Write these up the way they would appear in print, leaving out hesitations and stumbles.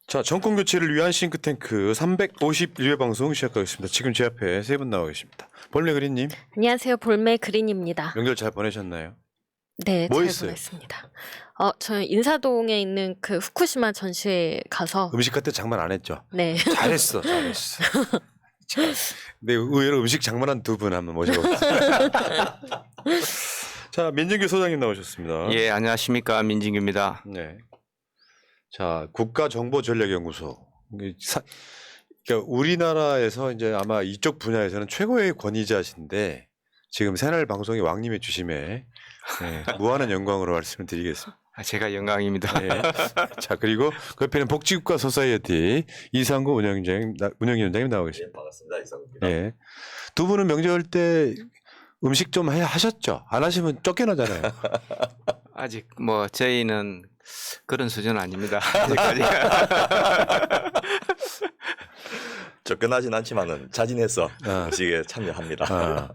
자, 정권 교체를 위한 싱크탱크 351회 방송 시작하겠습니다. 지금 제 앞에 세 분 나와 계십니다. 볼메 그린님, 안녕하세요. 볼메 그린입니다. 명절 잘 보내셨나요? 네, 뭐 잘 했어요? 보냈습니다. 저는 인사동에 있는 그 후쿠시마 전시회 가서 음식 같은 장만 안 했죠? 네. 잘했어. 참, 네, 의외로 음식 장만한 두 분 한번 모셔보겠습니다. 자, 민진규 소장님 나오셨습니다. 예, 안녕하십니까. 민진규입니다. 네. 자, 국가정보전략연구소. 그러니까 우리나라에서 이제 아마 이쪽 분야에서는 최고의 권위자신데 지금 새날 방송이 왕님의 주심에 무한한 영광으로 말씀을 드리겠습니다. 제가 영광입니다. 네. 자, 그리고 그 옆에는 복지국가 소사이어티 이상구 운영위원장님 나오고 계십니다. 반갑습니다. 이상구입니다. 예. 두 분은 명절 때 음식 좀 하셨죠? 안 하시면 쫓겨나잖아요. 아직 뭐 저희는 그런 수준 아닙니다. 아직까지. 접근하진 않지만은 자진해서 음식에 참여합니다.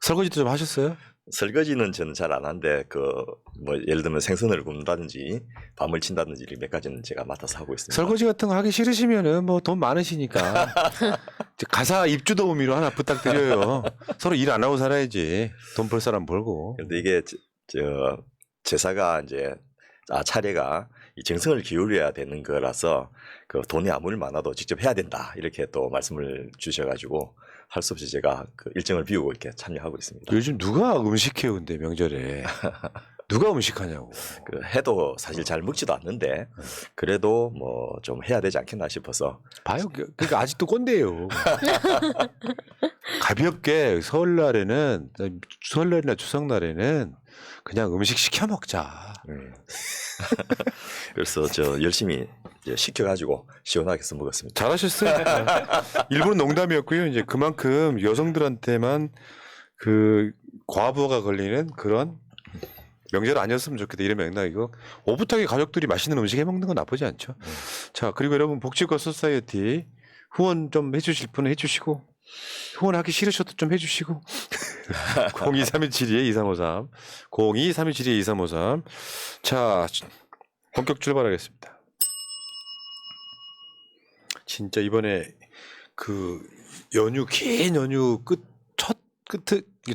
설거지도 좀 하셨어요? 설거지는 저는 잘 안 하는데 뭐 예를 들면 생선을 굽는다든지 밤을 친다든지 이렇게 몇 가지는 제가 맡아서 하고 있습니다. 설거지 같은 거 하기 싫으시면은 뭐 돈 많으시니까 가사 입주 도우미로 하나 부탁드려요. 서로 일 안 하고 살아야지. 돈 벌 사람 벌고. 그런데 이게 제사가 이제 차례가 이 정성을 기울여야 되는 거라서 그 돈이 아무리 많아도 직접 해야 된다 이렇게 또 말씀을 주셔가지고 할 수 없이 제가 그 일정을 비우고 이렇게 참여하고 있습니다. 요즘 누가 음식해요, 근데 명절에 누가 음식하냐고. 해도 사실 잘 먹지도 않는데 그래도 뭐 좀 해야 되지 않겠나 싶어서. 봐요, 그러니까 아직도 꼰대예요. 가볍게 설날이나 추석날에는 그냥 음식 시켜 먹자. 그래서 저 열심히 이제 시켜가지고 시원하게 써 먹었습니다. 잘하셨어요. 일부는 농담이었고요. 이제 그만큼 여성들한테만 그 과부하가 걸리는 그런 명절 아니었으면 좋겠다 이런 맥락이고 오붓하게 가족들이 맛있는 음식 해 먹는 건 나쁘지 않죠. 자, 그리고 여러분 복지과 소사이어티 후원 좀 해주실 분은 해주시고 후원하기 싫으셔도 좀 해주시고 023172-2353 023172-2353 자, 본격 출발하겠습니다. 진짜 이번에 그 연휴 긴 연휴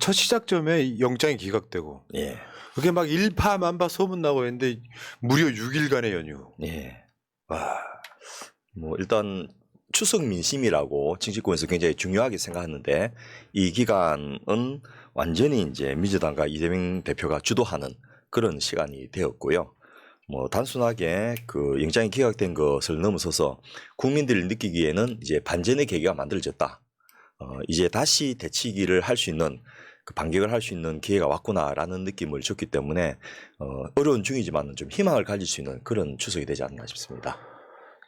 첫 시작점에 영장이 기각되고 예. 그게 막 일파만파 소문 나고 했는데 무려 6일간의 연휴. 예. 와. 뭐 일단 추석 민심이라고 정치권에서 굉장히 중요하게 생각하는데 이 기간은 완전히 이제 민주당과 이재명 대표가 주도하는 그런 시간이 되었고요. 뭐 단순하게 그 영장이 기각된 것을 넘어서서 국민들이 느끼기에는 이제 반전의 계기가 만들어졌다. 이제 다시 대치기를 할 수 있는 그 반격을 할 수 있는 기회가 왔구나라는 느낌을 줬기 때문에 어려운 중이지만 좀 희망을 가질 수 있는 그런 추석이 되지 않나 싶습니다.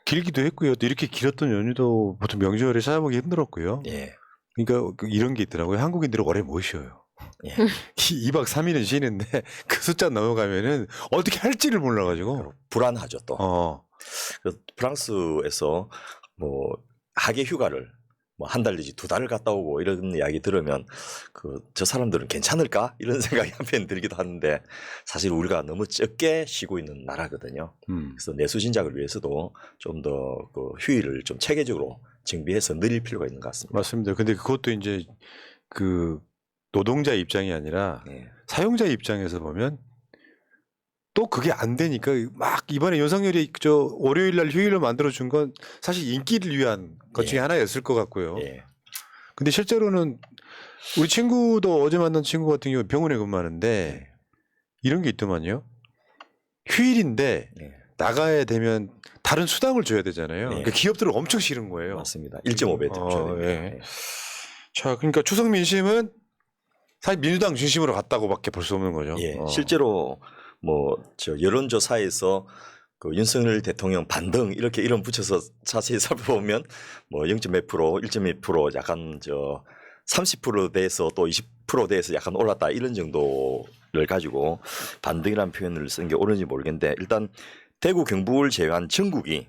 길기도 했고요. 또 이렇게 길었던 연휴도 보통 명절에 찾아보기 힘들었고요. 예. 그러니까 이런 게 있더라고요. 한국인들은 오래 못 쉬어요. 예. 2박 3일은 쉬는데 그 숫자 넘어가면은 어떻게 할지를 몰라가지고 불안하죠 또. 그래서 프랑스에서 뭐 하계 휴가를 뭐 한 달 내지 2달을 갔다 오고 이런 이야기 들으면 저 사람들은 괜찮을까 이런 생각이 한편 들기도 하는데 사실 우리가 너무 적게 쉬고 있는 나라거든요. 그래서 내수 진작을 위해서도 좀 더 그 휴일을 좀 체계적으로 정비해서 늘릴 필요가 있는 것 같습니다. 맞습니다. 근데 그것도 이제 그 노동자 입장이 아니라 사용자 입장에서 보면 또 그게 안 되니까 막 이번에 윤석열이 월요일 날 휴일로 만들어준 건 사실 인기를 위한 것 중에 하나였을 것 같고요. 근데 실제로는 우리 친구도 어제 만난 친구 같은 경우 병원에 근무하는데 이런 게 있더만요. 휴일인데 나가야 되면 다른 수당을 줘야 되잖아요. 그러니까 기업들은 엄청 싫은 거예요. 맞습니다. 1.5배 줘야 됩니다. 자, 그러니까 추석 민심은 사실 민주당 중심으로 갔다고밖에 볼 수 없는 거죠. 실제로 뭐 여론조사에서 그 윤석열 대통령 반등 이렇게 이름 붙여서 자세히 살펴보면 뭐 0.몇 프로, 1.2% 약간 30%대에서 또 20%대에서 약간 올랐다 이런 정도를 가지고 반등이라는 표현을 쓴 게 옳은지 모르겠는데 일단 대구 경북을 제외한 전국이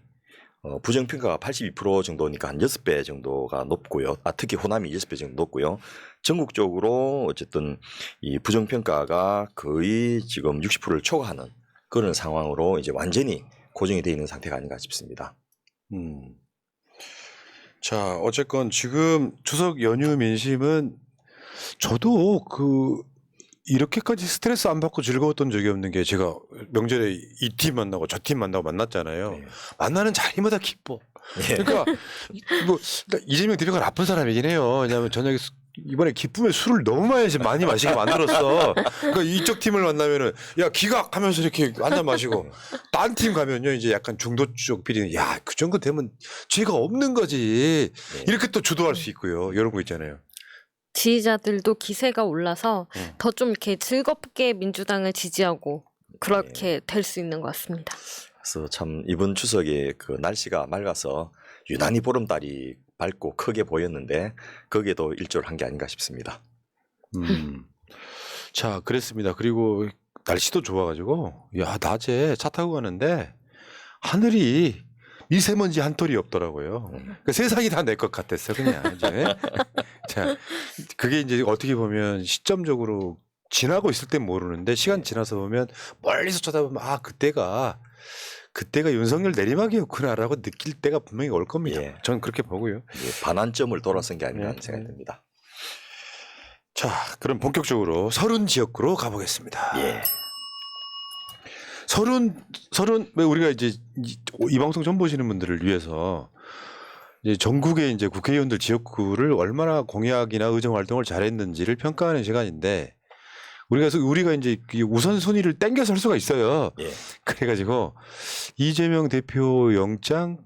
부정평가가 82% 정도니까 한 6배 정도가 높고요. 특히 호남이 6배 정도 높고요. 전국적으로 어쨌든 이 부정평가가 거의 지금 60%를 초과하는 그런 상황으로 이제 완전히 고정이 되어 있는 상태가 아닌가 싶습니다. 자, 어쨌건 지금 추석 연휴 민심은 저도 이렇게까지 스트레스 안 받고 즐거웠던 적이 없는 게 제가 명절에 이 팀 만나고 저 팀 만나고 만났잖아요. 네. 만나는 자리마다 기뻐. 예. 그러니까 그러니까 이재명 대표가 나쁜 사람이긴 해요. 왜냐하면 저녁에 이번에 기쁨에 술을 너무 많이 마시게 만들었어. 그러니까 이쪽 팀을 만나면은 야 기각하면서 이렇게 한잔 마시고 딴 팀 가면요 이제 약간 중도 쪽 비리는 야 그 정도 되면 죄가 없는 거지. 네. 이렇게 또 주도할 수 있고요. 이런 거 있잖아요. 지지자들도 기세가 올라서 더 좀 이렇게 즐겁게 민주당을 지지하고 그렇게 될 수 있는 것 같습니다. 그래서 참 이번 추석에 그 날씨가 맑아서 유난히 보름달이 밝고 크게 보였는데 거기에도 일조를 한 게 아닌가 싶습니다. 자, 그랬습니다. 그리고 날씨도 좋아가지고 야 낮에 차 타고 가는데 하늘이 미세먼지 한 톨이 없더라고요. 그러니까 세상이 다 내 것 같았어요, 그냥. 이제. 자, 그게 이제 어떻게 보면 시점적으로 지나고 있을 땐 모르는데 시간 지나서 보면 멀리서 쳐다보면 아 그때가 윤석열 내리막이었구나라고 느낄 때가 분명히 올 겁니다. 예. 저는 그렇게 보고요. 반환점을 돌아선 게 아닌가 하는 네. 생각이 듭니다. 자, 그럼 본격적으로 서른 지역구로 가보겠습니다. 예. 서른 왜 우리가 이제 이 방송 처음 보시는 분들을 위해서 이제 전국의 이제 국회의원들 지역구를 얼마나 공약이나 의정 활동을 잘했는지를 평가하는 시간인데 우리가 이제 우선순위를 땡겨서 할 수가 있어요. 예. 그래가지고 이재명 대표 영장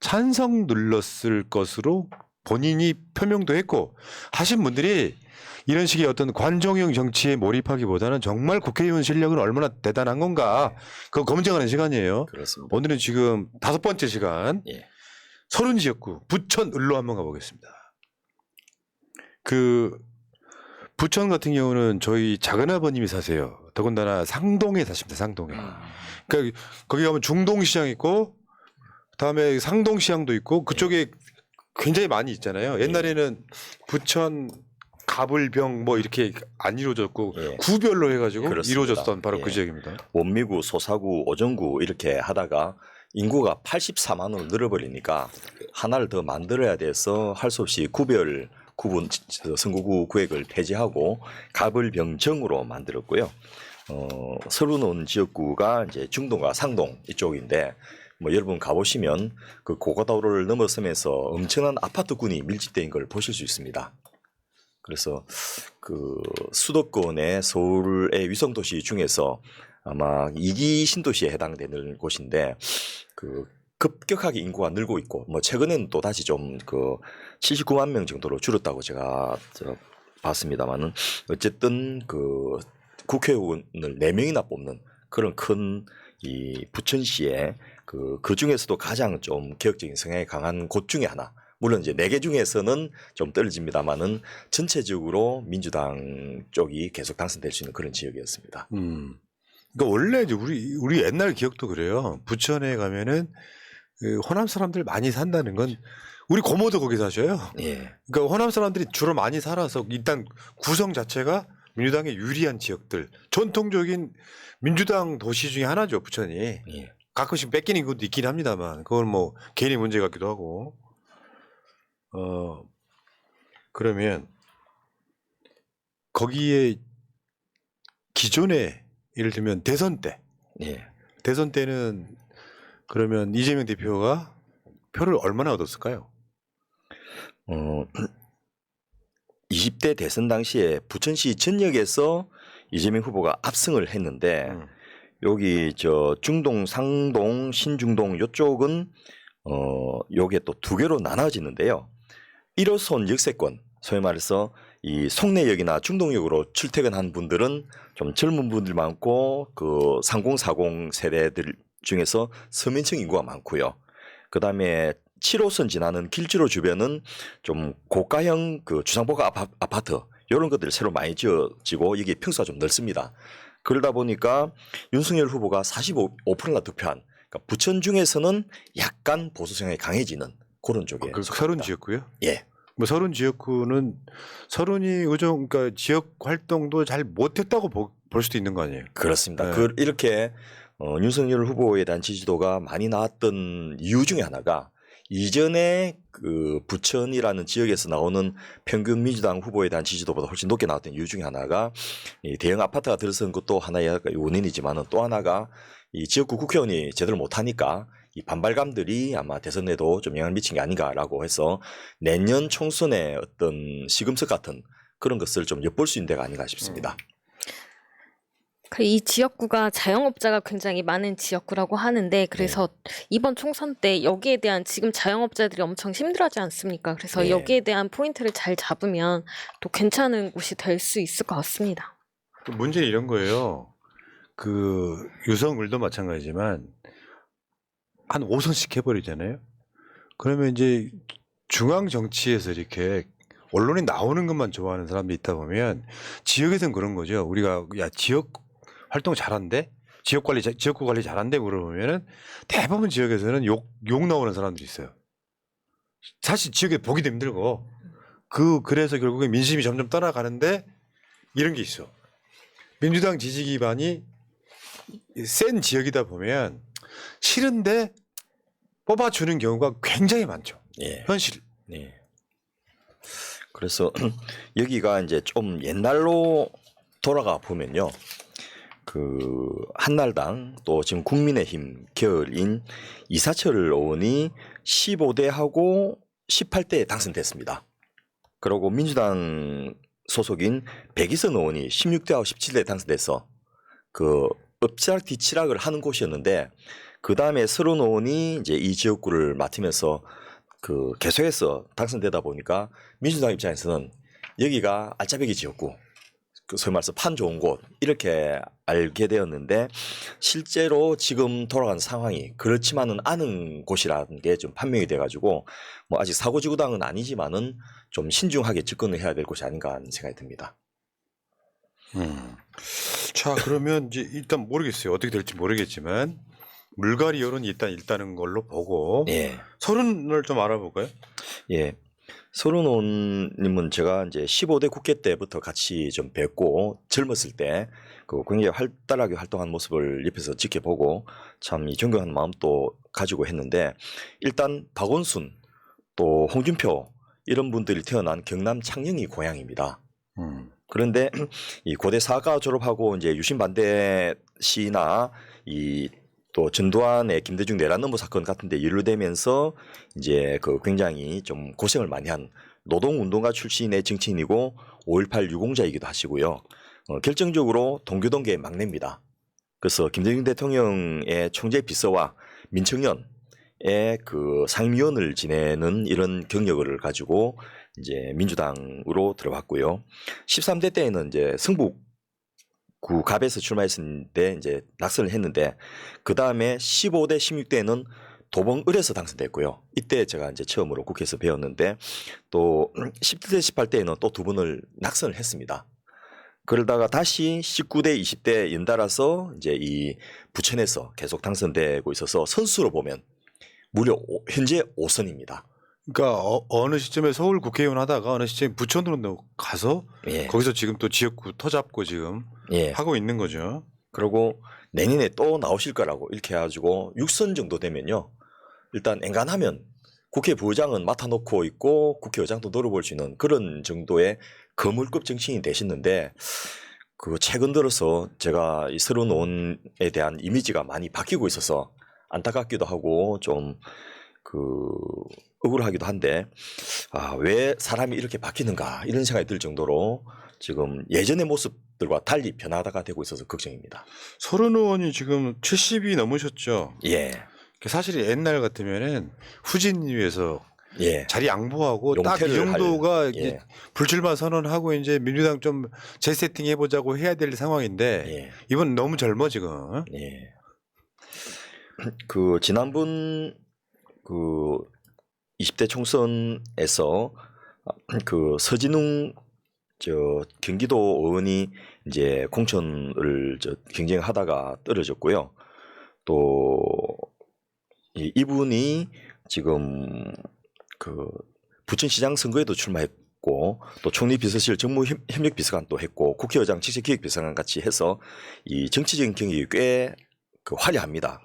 찬성 눌렀을 것으로 본인이 표명도 했고 하신 분들이 이런 식의 어떤 관종형 정치에 몰입하기보다는 정말 국회의원 실력은 얼마나 대단한 건가 그거 검증하는 시간이에요. 그렇습니다. 오늘은 지금 5번째 시간 예. 서른 지역구 부천 을로 한번 가보겠습니다. 그 부천 같은 경우는 저희 작은아버님이 사세요. 더군다나 상동에 사십니다. 상동에. 그러니까 거기 가면 중동시장 있고 그다음에 상동시장도 있고 그쪽에 굉장히 많이 있잖아요. 옛날에는 부천 가불병 뭐 이렇게 안 이루어졌고 예. 구별로 해가지고 그렇습니다. 이루어졌던 바로 예. 그 지역입니다. 원미구, 소사구, 오정구 이렇게 하다가 인구가 84만으로 늘어버리니까 하나를 더 만들어야 돼서 할 수 없이 구분 선거구 구획을 폐지하고 가불병정으로 만들었고요. 서른원 지역구가 이제 중동과 상동 이쪽인데 뭐 여러분 가보시면 그 고가도로를 넘어서면서 엄청난 아파트군이 밀집된 걸 보실 수 있습니다. 그래서 그 수도권의 서울의 위성도시 중에서 아마 2기 신도시에 해당되는 곳인데 그 급격하게 인구가 늘고 있고 뭐 최근에는 또 다시 좀 그 79만 명 정도로 줄었다고 제가 봤습니다만은 어쨌든 그 국회의원을 4명이나 뽑는 그런 큰 이 부천시에 그 중에서도 가장 좀 개혁적인 성향이 강한 곳 중에 하나. 물론 이제 4개 중에서는 좀 떨어집니다만은 전체적으로 민주당 쪽이 계속 당선될 수 있는 그런 지역이었습니다. 그러니까 원래 이제 우리 옛날 기억도 그래요. 부천에 가면은 그 호남 사람들 많이 산다는 건 우리 고모도 거기 사셔요. 예. 그러니까 호남 사람들이 주로 많이 살아서 일단 구성 자체가 민주당에 유리한 지역들, 전통적인 민주당 도시 중에 하나죠. 부천이. 예. 가끔씩 뺏기는 것도 있긴 합니다만 그건 뭐 개인의 문제 같기도 하고. 그러면 거기에 기존에 예를 들면 대선 때는 그러면 이재명 대표가 표를 얼마나 얻었을까요? 20대 대선 당시에 부천시 전역에서 이재명 후보가 압승을 했는데 여기 저 중동, 상동, 신중동 요쪽은 요게 또 2개로 나눠지는데요. 1호선 역세권, 소위 말해서 이 송내역이나 중동역으로 출퇴근한 분들은 좀 젊은 분들 많고 그 3040 세대들 중에서 서민층 인구가 많고요. 그다음에 7호선 지나는 길주로 주변은 좀 고가형 그 주상복합 아파트 이런 것들이 새로 많이 지어지고 이게 평수가 좀 넓습니다. 그러다 보니까 윤석열 후보가 45%나 득표한 그러니까 부천 중에서는 약간 보수 성향이 강해지는 그런 쪽에 그 서른 지역구요? 예. 뭐 서른 지역구는 서른이 의정 그러니까 지역 활동도 잘 못했다고 볼 수도 있는 거 아니에요? 그렇습니다. 네. 이렇게 윤석열 후보에 대한 지지도가 많이 나왔던 이유 중에 하나가 이전에 그 부천이라는 지역에서 나오는 평균 민주당 후보에 대한 지지도보다 훨씬 높게 나왔던 이유 중에 하나가 이 대형 아파트가 들어선 것도 하나의 원인이지만은 또 하나가 이 지역구 국회의원이 제대로 못하니까 이 반발감들이 아마 대선에도 좀 영향을 미친 게 아닌가라고 해서 내년 총선의 어떤 시금석 같은 그런 것을 좀 엿볼 수 있는 데가 아닌가 싶습니다. 이 지역구가 자영업자가 굉장히 많은 지역구라고 하는데 그래서 이번 총선 때 여기에 대한 지금 자영업자들이 엄청 힘들어하지 않습니까? 그래서 네. 여기에 대한 포인트를 잘 잡으면 또 괜찮은 곳이 될 수 있을 것 같습니다. 문제는 이런 거예요. 그 유성을도 마찬가지지만 한 5선씩 해버리잖아요. 그러면 이제 중앙 정치에서 이렇게 언론에 나오는 것만 좋아하는 사람들이 있다 보면 지역에서는 그런 거죠. 우리가 야 지역 활동 잘한대, 지역구 관리 잘한대 물어보면은 대부분 지역에서는 욕 나오는 사람들이 있어요. 사실 지역에 보기도 힘들고 그래서 결국에 민심이 점점 떠나가는데 이런 게 있어. 민주당 지지 기반이 센 지역이다 보면 싫은데 뽑아주는 경우가 굉장히 많죠. 예. 현실. 네. 그래서 여기가 이제 좀 옛날로 돌아가 보면요. 그 한날당 또 지금 국민의힘 계열인 이사철 의원이 15대하고 18대에 당선됐습니다. 그리고 민주당 소속인 백이선 의원이 16대하고 17대에 당선돼서 그 엎치락뒤치락을 하는 곳이었는데 그 다음에 서른 의원이 이제 이 지역구를 맡으면서 그 계속해서 당선되다 보니까 민주당 입장에서는 여기가 알짜배기 지역구, 그 소위 말해서 판 좋은 곳 이렇게 알게 되었는데 실제로 지금 돌아간 상황이 그렇지만은 않은 곳이라는 게 좀 판명이 돼가지고 뭐 아직 사고지구당은 아니지만은 좀 신중하게 접근을 해야 될 곳이 아닌가 하는 생각이 듭니다. 자 그러면 이제 일단 모르겠어요. 어떻게 될지 모르겠지만 물갈이 여론이 일단은 걸로 보고 예. 서른을 좀 알아볼까요? 예. 서른원님은 제가 이제 15대 국회 때부터 같이 좀 뵙고 젊었을 때 그 굉장히 활달하게 활동한 모습을 옆에서 지켜보고 참 이 존경하는 마음도 가지고 했는데 일단 박원순 또 홍준표 이런 분들이 태어난 경남 창녕이 고향입니다. 그런데 이 고대 사가 졸업하고 이제 유신 반대 시나 이 또 전두환의 김대중 내란 음모 사건 같은데 연루되면서 이제 그 굉장히 좀 고생을 많이 한 노동운동가 출신의 정치인이고 5.18 유공자이기도 하시고요. 결정적으로 동교동계의 막내입니다. 그래서 김대중 대통령의 총재 비서와 민청년의 그 상임위원을 지내는 이런 경력을 가지고 이제 민주당으로 들어왔고요. 13대 때에는 이제 성북 구 갑에서 출마했었는데 이제 낙선을 했는데 그 다음에 15대 16대에는 도봉을에서 당선됐고요. 이때 제가 이제 처음으로 국회에서 배웠는데 또 10대 18대에는 또 두 번을 낙선을 했습니다. 그러다가 다시 19대 20대 연달아서 이제 이 부천에서 계속 당선되고 있어서 선수로 보면 무려 현재 5선입니다. 그러니까 어느 시점에 서울 국회의원 하다가 어느 시점에 부천으로 가서 예. 거기서 지금 또 지역구 터잡고 지금 예. 하고 있는 거죠. 그리고 내년에 또 나오실 거라고 이렇게 해가지고 6선 정도 되면요. 일단 엔간하면 국회 부의장은 맡아놓고 있고 국회의장도 노려볼 수 있는 그런 정도의 거물급 정치인이 되시는데 그 최근 들어서 제가 이 새로운 의원에 대한 이미지가 많이 바뀌고 있어서 안타깝기도 하고 좀 그 억울하기도 한데 왜 사람이 이렇게 바뀌는가 이런 생각이 들 정도로 지금 예전의 모습들과 달리 변화가 되고 있어서 걱정입니다. 서른 의원이 지금 70이 넘으셨죠. 예, 사실 옛날 같으면은 후진위에서 예, 자리 양보하고 딱 이 용퇴를 정도가 할, 이제 예, 불출마 선언하고 이제 민주당 좀 재세팅 해보자고 해야 될 상황인데 예, 이번 너무 젊어 지금. 예. 그 지난번 그 20대 총선에서 그 서진웅 경기도 의원이 이제 공천을 경쟁하다가 떨어졌고요. 또 이분이 지금 그 부천시장 선거에도 출마했고 또 총리 비서실 정무협력 비서관 또 했고 국회의장 직책기획비서관 같이 해서 이 정치적인 경력이 꽤 그 화려합니다.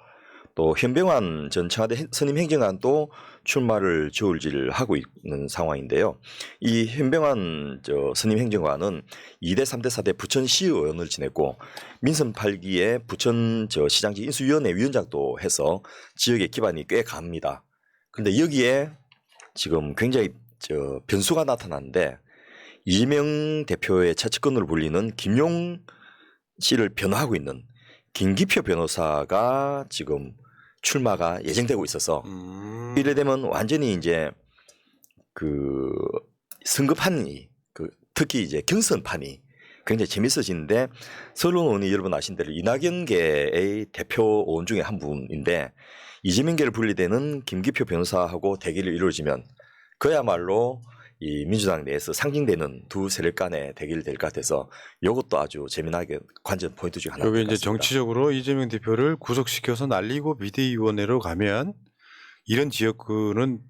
또 현병환 전 청와대 선임 행정관도 출마를 저울질하고 있는 상황인데요. 이 현병환 선임 행정관은 2대 3대 4대 부천시의원을 지냈고 민선 8기의 부천 시장직 인수위원회 위원장도 해서 지역의 기반이 꽤 갑니다. 그런데 여기에 지금 굉장히 변수가 나타났는데 이재명 대표의 차측근으로 불리는 김용 씨를 변호하고 있는 김기표 변호사가 지금 출마가 예정되고 있어서 이래 되면 완전히 이제 그 선거판이 특히 이제 경선판이 굉장히 재밌어지는데 서른 의원이 여러분 아신 대로 이낙연계의 대표 의원 중에 한 분인데 이재명계를 분리되는 김기표 변호사하고 대결이 이루어지면 그야말로 이 민주당 내에서 상징되는 두 세력 간의 대결이 될 것 같아서 이것도 아주 재미나게 관전 포인트 중 하나입니다. 여기 이제 정치적으로 이재명 대표를 구속시켜서 날리고 비대위원회로 가면 이런 지역구는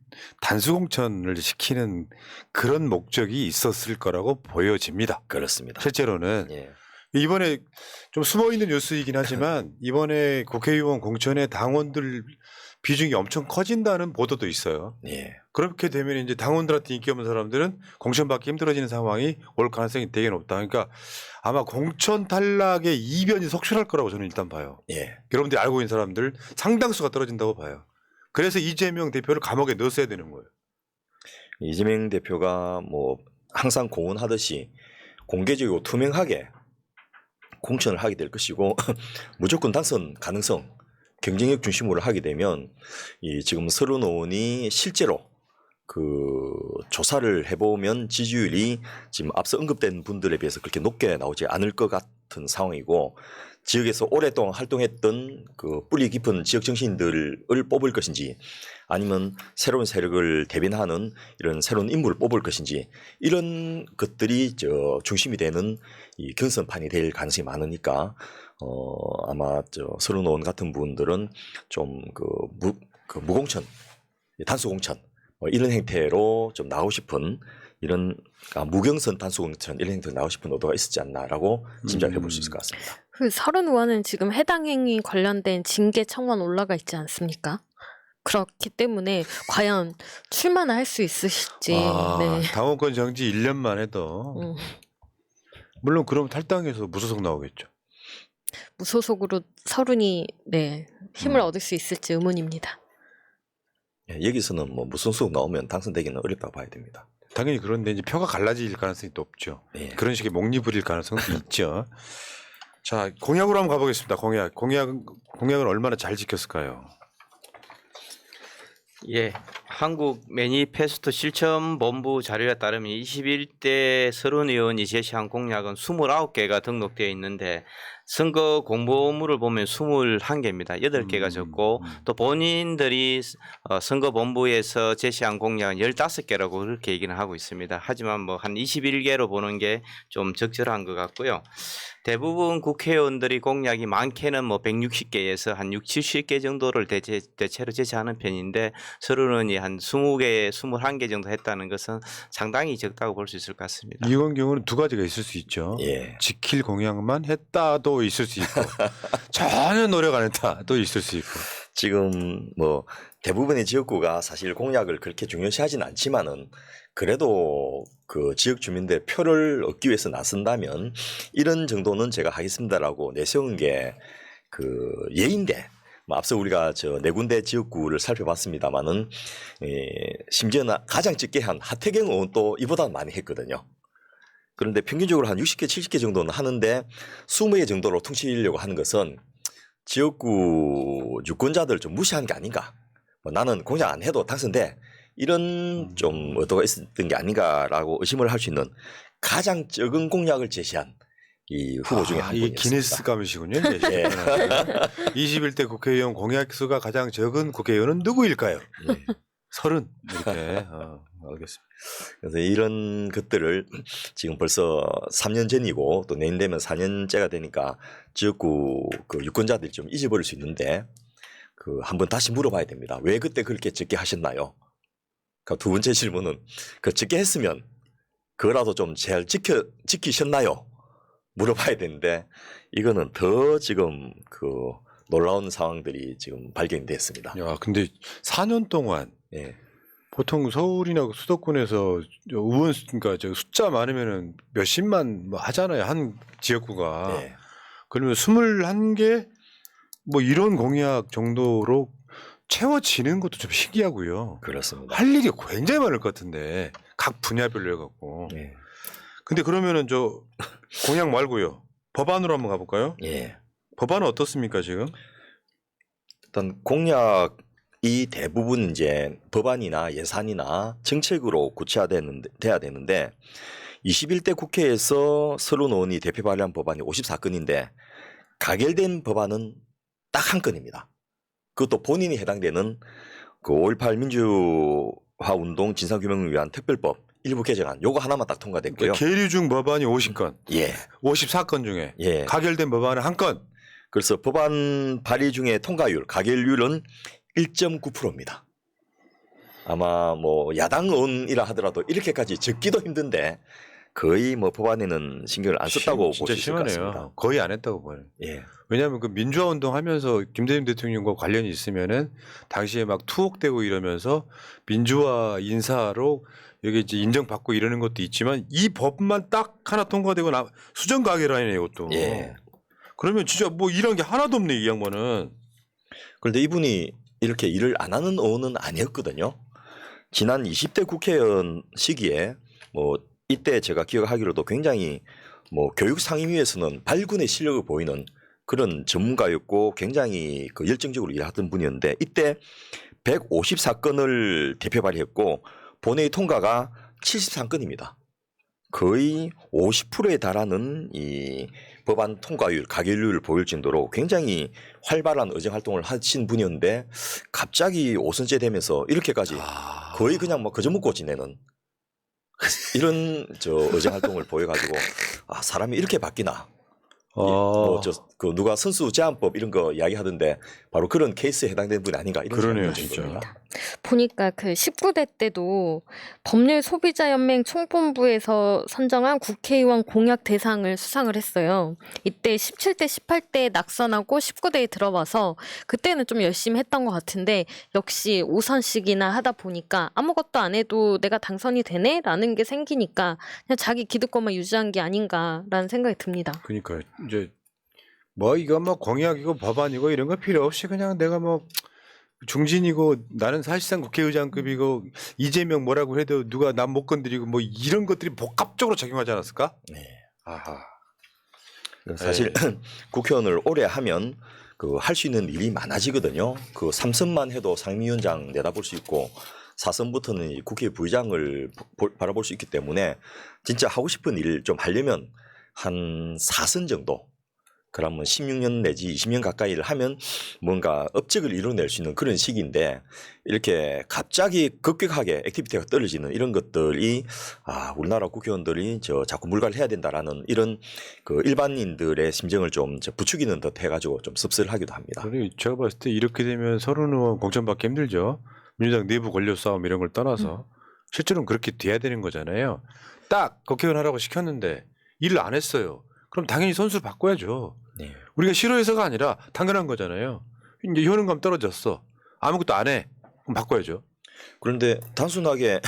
단수공천을 시키는 그런 목적이 있었을 거라고 보여집니다. 그렇습니다. 실제로는 예. 이번에 좀 숨어있는 뉴스이긴 하지만 이번에 국회의원 공천에 당원들 비중이 엄청 커진다는 보도도 있어요. 예. 그렇게 되면 이제 당원들한테 인기 없는 사람들은 공천받기 힘들어지는 상황이 올 가능성이 되게 높다. 그러니까 아마 공천 탈락의 이변이 속출할 거라고 저는 일단 봐요. 예. 여러분들이 알고 있는 사람들 상당수가 떨어진다고 봐요. 그래서 이재명 대표를 감옥에 넣었어야 되는 거예요. 이재명 대표가 뭐 항상 공언하듯이 공개적이고 투명하게 공천을 하게 될 것이고 무조건 당선 가능성 경쟁력 중심으로 하게 되면 이 지금 서른 의원이 실제로 그 조사를 해보면 지지율이 지금 앞서 언급된 분들에 비해서 그렇게 높게 나오지 않을 것 같은 상황이고 지역에서 오랫동안 활동했던 그 뿌리 깊은 지역 정치인들을 뽑을 것인지 아니면 새로운 세력을 대변하는 이런 새로운 인물을 뽑을 것인지 이런 것들이 중심이 되는 이 경선판이 될 가능성이 많으니까 아마 서른 의원 같은 분들은 좀 그 무공천, 단수공천 뭐 이런 행태로 좀 나오고 싶은 이런 무경선 단수공천 이런 행태로 나오고 싶은 의도가 있었지 않나라고 짐작해 볼 수 있을 것 같습니다. 그 서른 의원은 지금 해당 행위 관련된 징계 청원 올라가 있지 않습니까? 그렇기 때문에 과연 출마나 할 수 있으실지. 네. 당원권 정지 1년만 해도 물론 그럼 탈당해서 무소속 나오겠죠. 무소속으로 서른이 힘을 얻을 수 있을지 의문입니다. 예, 여기서는 뭐 무소속 나오면 당선되기는 어렵다고 봐야 됩니다. 당연히 그런데 이제 표가 갈라질 가능성이 높죠. 예. 그런 식의 목리부릴 가능성도 있죠. 자, 공약으로 한번 가보겠습니다. 공약은 얼마나 잘 지켰을까요? 예, 한국 매니페스토 실천본부 자료에 따르면 21대 서른 의원이 제시한 공약은 29개가 등록되어 있는데 선거 공보물을 보면 21개입니다. 8개가 적고 또 본인들이 선거본부에서 제시한 공약은 15개라고 그렇게 얘기는 하고 있습니다. 하지만 뭐 한 21개로 보는 게 좀 적절한 것 같고요. 대부분 국회의원들이 공약이 많게는 뭐 160개에서 한 60, 70개 정도를 대체로 제시하는 편인데 서른 의원이 한 20개, 21개 정도 했다는 것은 상당히 적다고 볼 수 있을 것 같습니다. 이건 경우는 두 가지가 있을 수 있죠. 예. 지킬 공약만 했다도 있을 수 있고 전혀 노력 안 했다도 있을 수 있고. 지금 뭐 대부분의 지역구가 사실 공약을 그렇게 중요시하진 않지만은 그래도 그 지역 주민들 표를 얻기 위해서 나선다면 이런 정도는 제가 하겠습니다라고 내세운 게 그 예인데 뭐 앞서 우리가 네 군데 지역구를 살펴봤습니다만은 심지어는 가장 적게 한 하태경 의원도 이보다 많이 했거든요. 그런데 평균적으로 한 60개, 70개 정도는 하는데 20개 정도로 퉁치려고 하는 것은 지역구 유권자들 좀 무시한 게 아닌가. 뭐 나는 공약 안 해도 당선돼. 이런 좀 의도가 있었던 게 아닌가라고 의심을 할 수 있는 가장 적은 공약을 제시한 이 후보 중에 한 이 분이었습니다. 기네스감이시군요. 예. 21대 국회의원 공약 수가 가장 적은 국회의원은 누구일까요? 예. 30 이렇게. 알겠습니다. 그래서 이런 것들을 지금 벌써 3년 전이고 또 내년 되면 4년째가 되니까 지역구 그 유권자들이 좀 잊어버릴 수 있는데 그 한번 다시 물어봐야 됩니다. 왜 그때 그렇게 적게 하셨나요? 그러니까 두 번째 질문은 그 적게 했으면 그거라도 좀 잘 지키셨나요? 물어봐야 되는데 이거는 더 지금 그 놀라운 상황들이 지금 발견이 됐습니다. 야, 근데 4년 동안 예. 보통 서울이나 수도권에서 의원 그러니까 저 숫자 많으면은 몇십만 뭐 하잖아요. 한 지역구가. 예. 그러면 21개 뭐 이런 공약 정도로 채워지는 것도 좀 신기하고요. 그렇습니다. 할 일이 굉장히 많을 것 같은데 각 분야별로 해갖고. 예. 근데 그러면은 저 공약 말고요. 법안으로 한번 가볼까요? 예. 법안은 어떻습니까 지금? 일단 공약이 대부분 이제 법안이나 예산이나 정책으로 돼야 되는데 21대 국회에서 서른 의원이 대표 발의한 법안이 54건인데 가결된 법안은 딱 한 건입니다. 그것도 본인이 해당되는 그 5.18 민주화 운동 진상규명을 위한 특별법 일부 개정안 요거 하나만 딱 통과됐고요. 계류 중 법안이 50건, 예. 54건 중에 예. 가결된 법안은 한 건. 그래서 법안 발의 중에 통과율, 가결률은 1.9%입니다. 아마 뭐 야당 의원이라 하더라도 이렇게까지 적기도 힘든데 거의 뭐 법안에는 신경을 안 썼다고 볼 수 진짜 있을 것 심하네요. 같습니다. 거의 안 했다고 봐요. 예. 왜냐하면 그 민주화 운동 하면서 김대중 대통령과 관련이 있으면은 당시에 막 투옥되고 이러면서 민주화 인사로 여기 이제 인정받고 이러는 것도 있지만 이 법만 딱 하나 통과되고 수정 가결안이네요, 이것도. 예. 그러면 진짜 뭐 이런 게 하나도 없네, 이 양반은. 그런데 이분이 이렇게 일을 안 하는 의원은 아니었거든요. 지난 20대 국회의원 시기에 뭐 이때 제가 기억하기로도 굉장히 뭐 교육 상임위에서는 발군의 실력을 보이는 그런 전문가였고 굉장히 그 열정적으로 일하던 분이었는데 이때 154건을 대표 발의했고 본회의 통과가 73건입니다. 거의 50%에 달하는 이 법안 통과율, 가결률을 보일 정도로 굉장히 활발한 의정 활동을 하신 분이었는데 갑자기 오선제 되면서 이렇게까지 거의 그냥 뭐 거저 먹고 지내는 이런 의정 활동을 보여가지고 아 사람이 이렇게 바뀌나? 그 누가 선수 제한법 이런 거 이야기하던데 바로 그런 케이스에 해당되는 분이 아닌가 이런 그러네요, 생각이 진짜. 듭니다. 보니까 그 19대 때도 법률 소비자연맹 총본부에서 선정한 국회의원 공약 대상을 수상을 했어요. 이때 17대, 18대에 낙선하고 19대에 들어와서 그때는 좀 열심히 했던 것 같은데 역시 5선씩이나 하다 보니까 아무것도 안 해도 내가 당선이 되네? 라는 게 생기니까 그냥 자기 기득권만 유지한 게 아닌가라는 생각이 듭니다. 그러니까 이제 뭐 이거 뭐 공약이고 법안이고 이런 거 필요 없이 그냥 내가 뭐 중진이고 나는 사실상 국회의장급이고 이재명 뭐라고 해도 누가 남 못 건드리고 뭐 이런 것들이 복합적으로 작용하지 않았을까? 네. 아하. 사실 국회의원을 오래 하면 그 할 수 있는 일이 많아지거든요. 그 3선만 해도 상임위원장 내다볼 수 있고 4선부터는 국회 부의장을 바라볼 수 있기 때문에 진짜 하고 싶은 일 좀 하려면 한 4선 정도 그러면 16년 내지 20년 가까이를 하면 뭔가 업적을 이뤄낼 수 있는 그런 시기인데 이렇게 갑자기 급격하게 액티비티가 떨어지는 이런 것들이 우리나라 국회의원들이 자꾸 물갈을 해야 된다라는 이런 그 일반인들의 심정을 좀 부추기는 듯 해가지고 좀 씁쓸하기도 합니다. 그리고 제가 봤을 때 이렇게 되면 서른 의원 공천받기 힘들죠. 민주당 내부 권력 싸움 이런 걸 떠나서 실제로는 그렇게 돼야 되는 거잖아요. 딱 국회의원 하라고 시켰는데 일을 안 했어요. 그럼 당연히 선수를 바꿔야죠. 네. 우리가 싫어해서가 아니라 당연한 거잖아요. 이제 효능감 떨어졌어. 아무것도 안 해. 그럼 바꿔야죠. 그런데 단순하게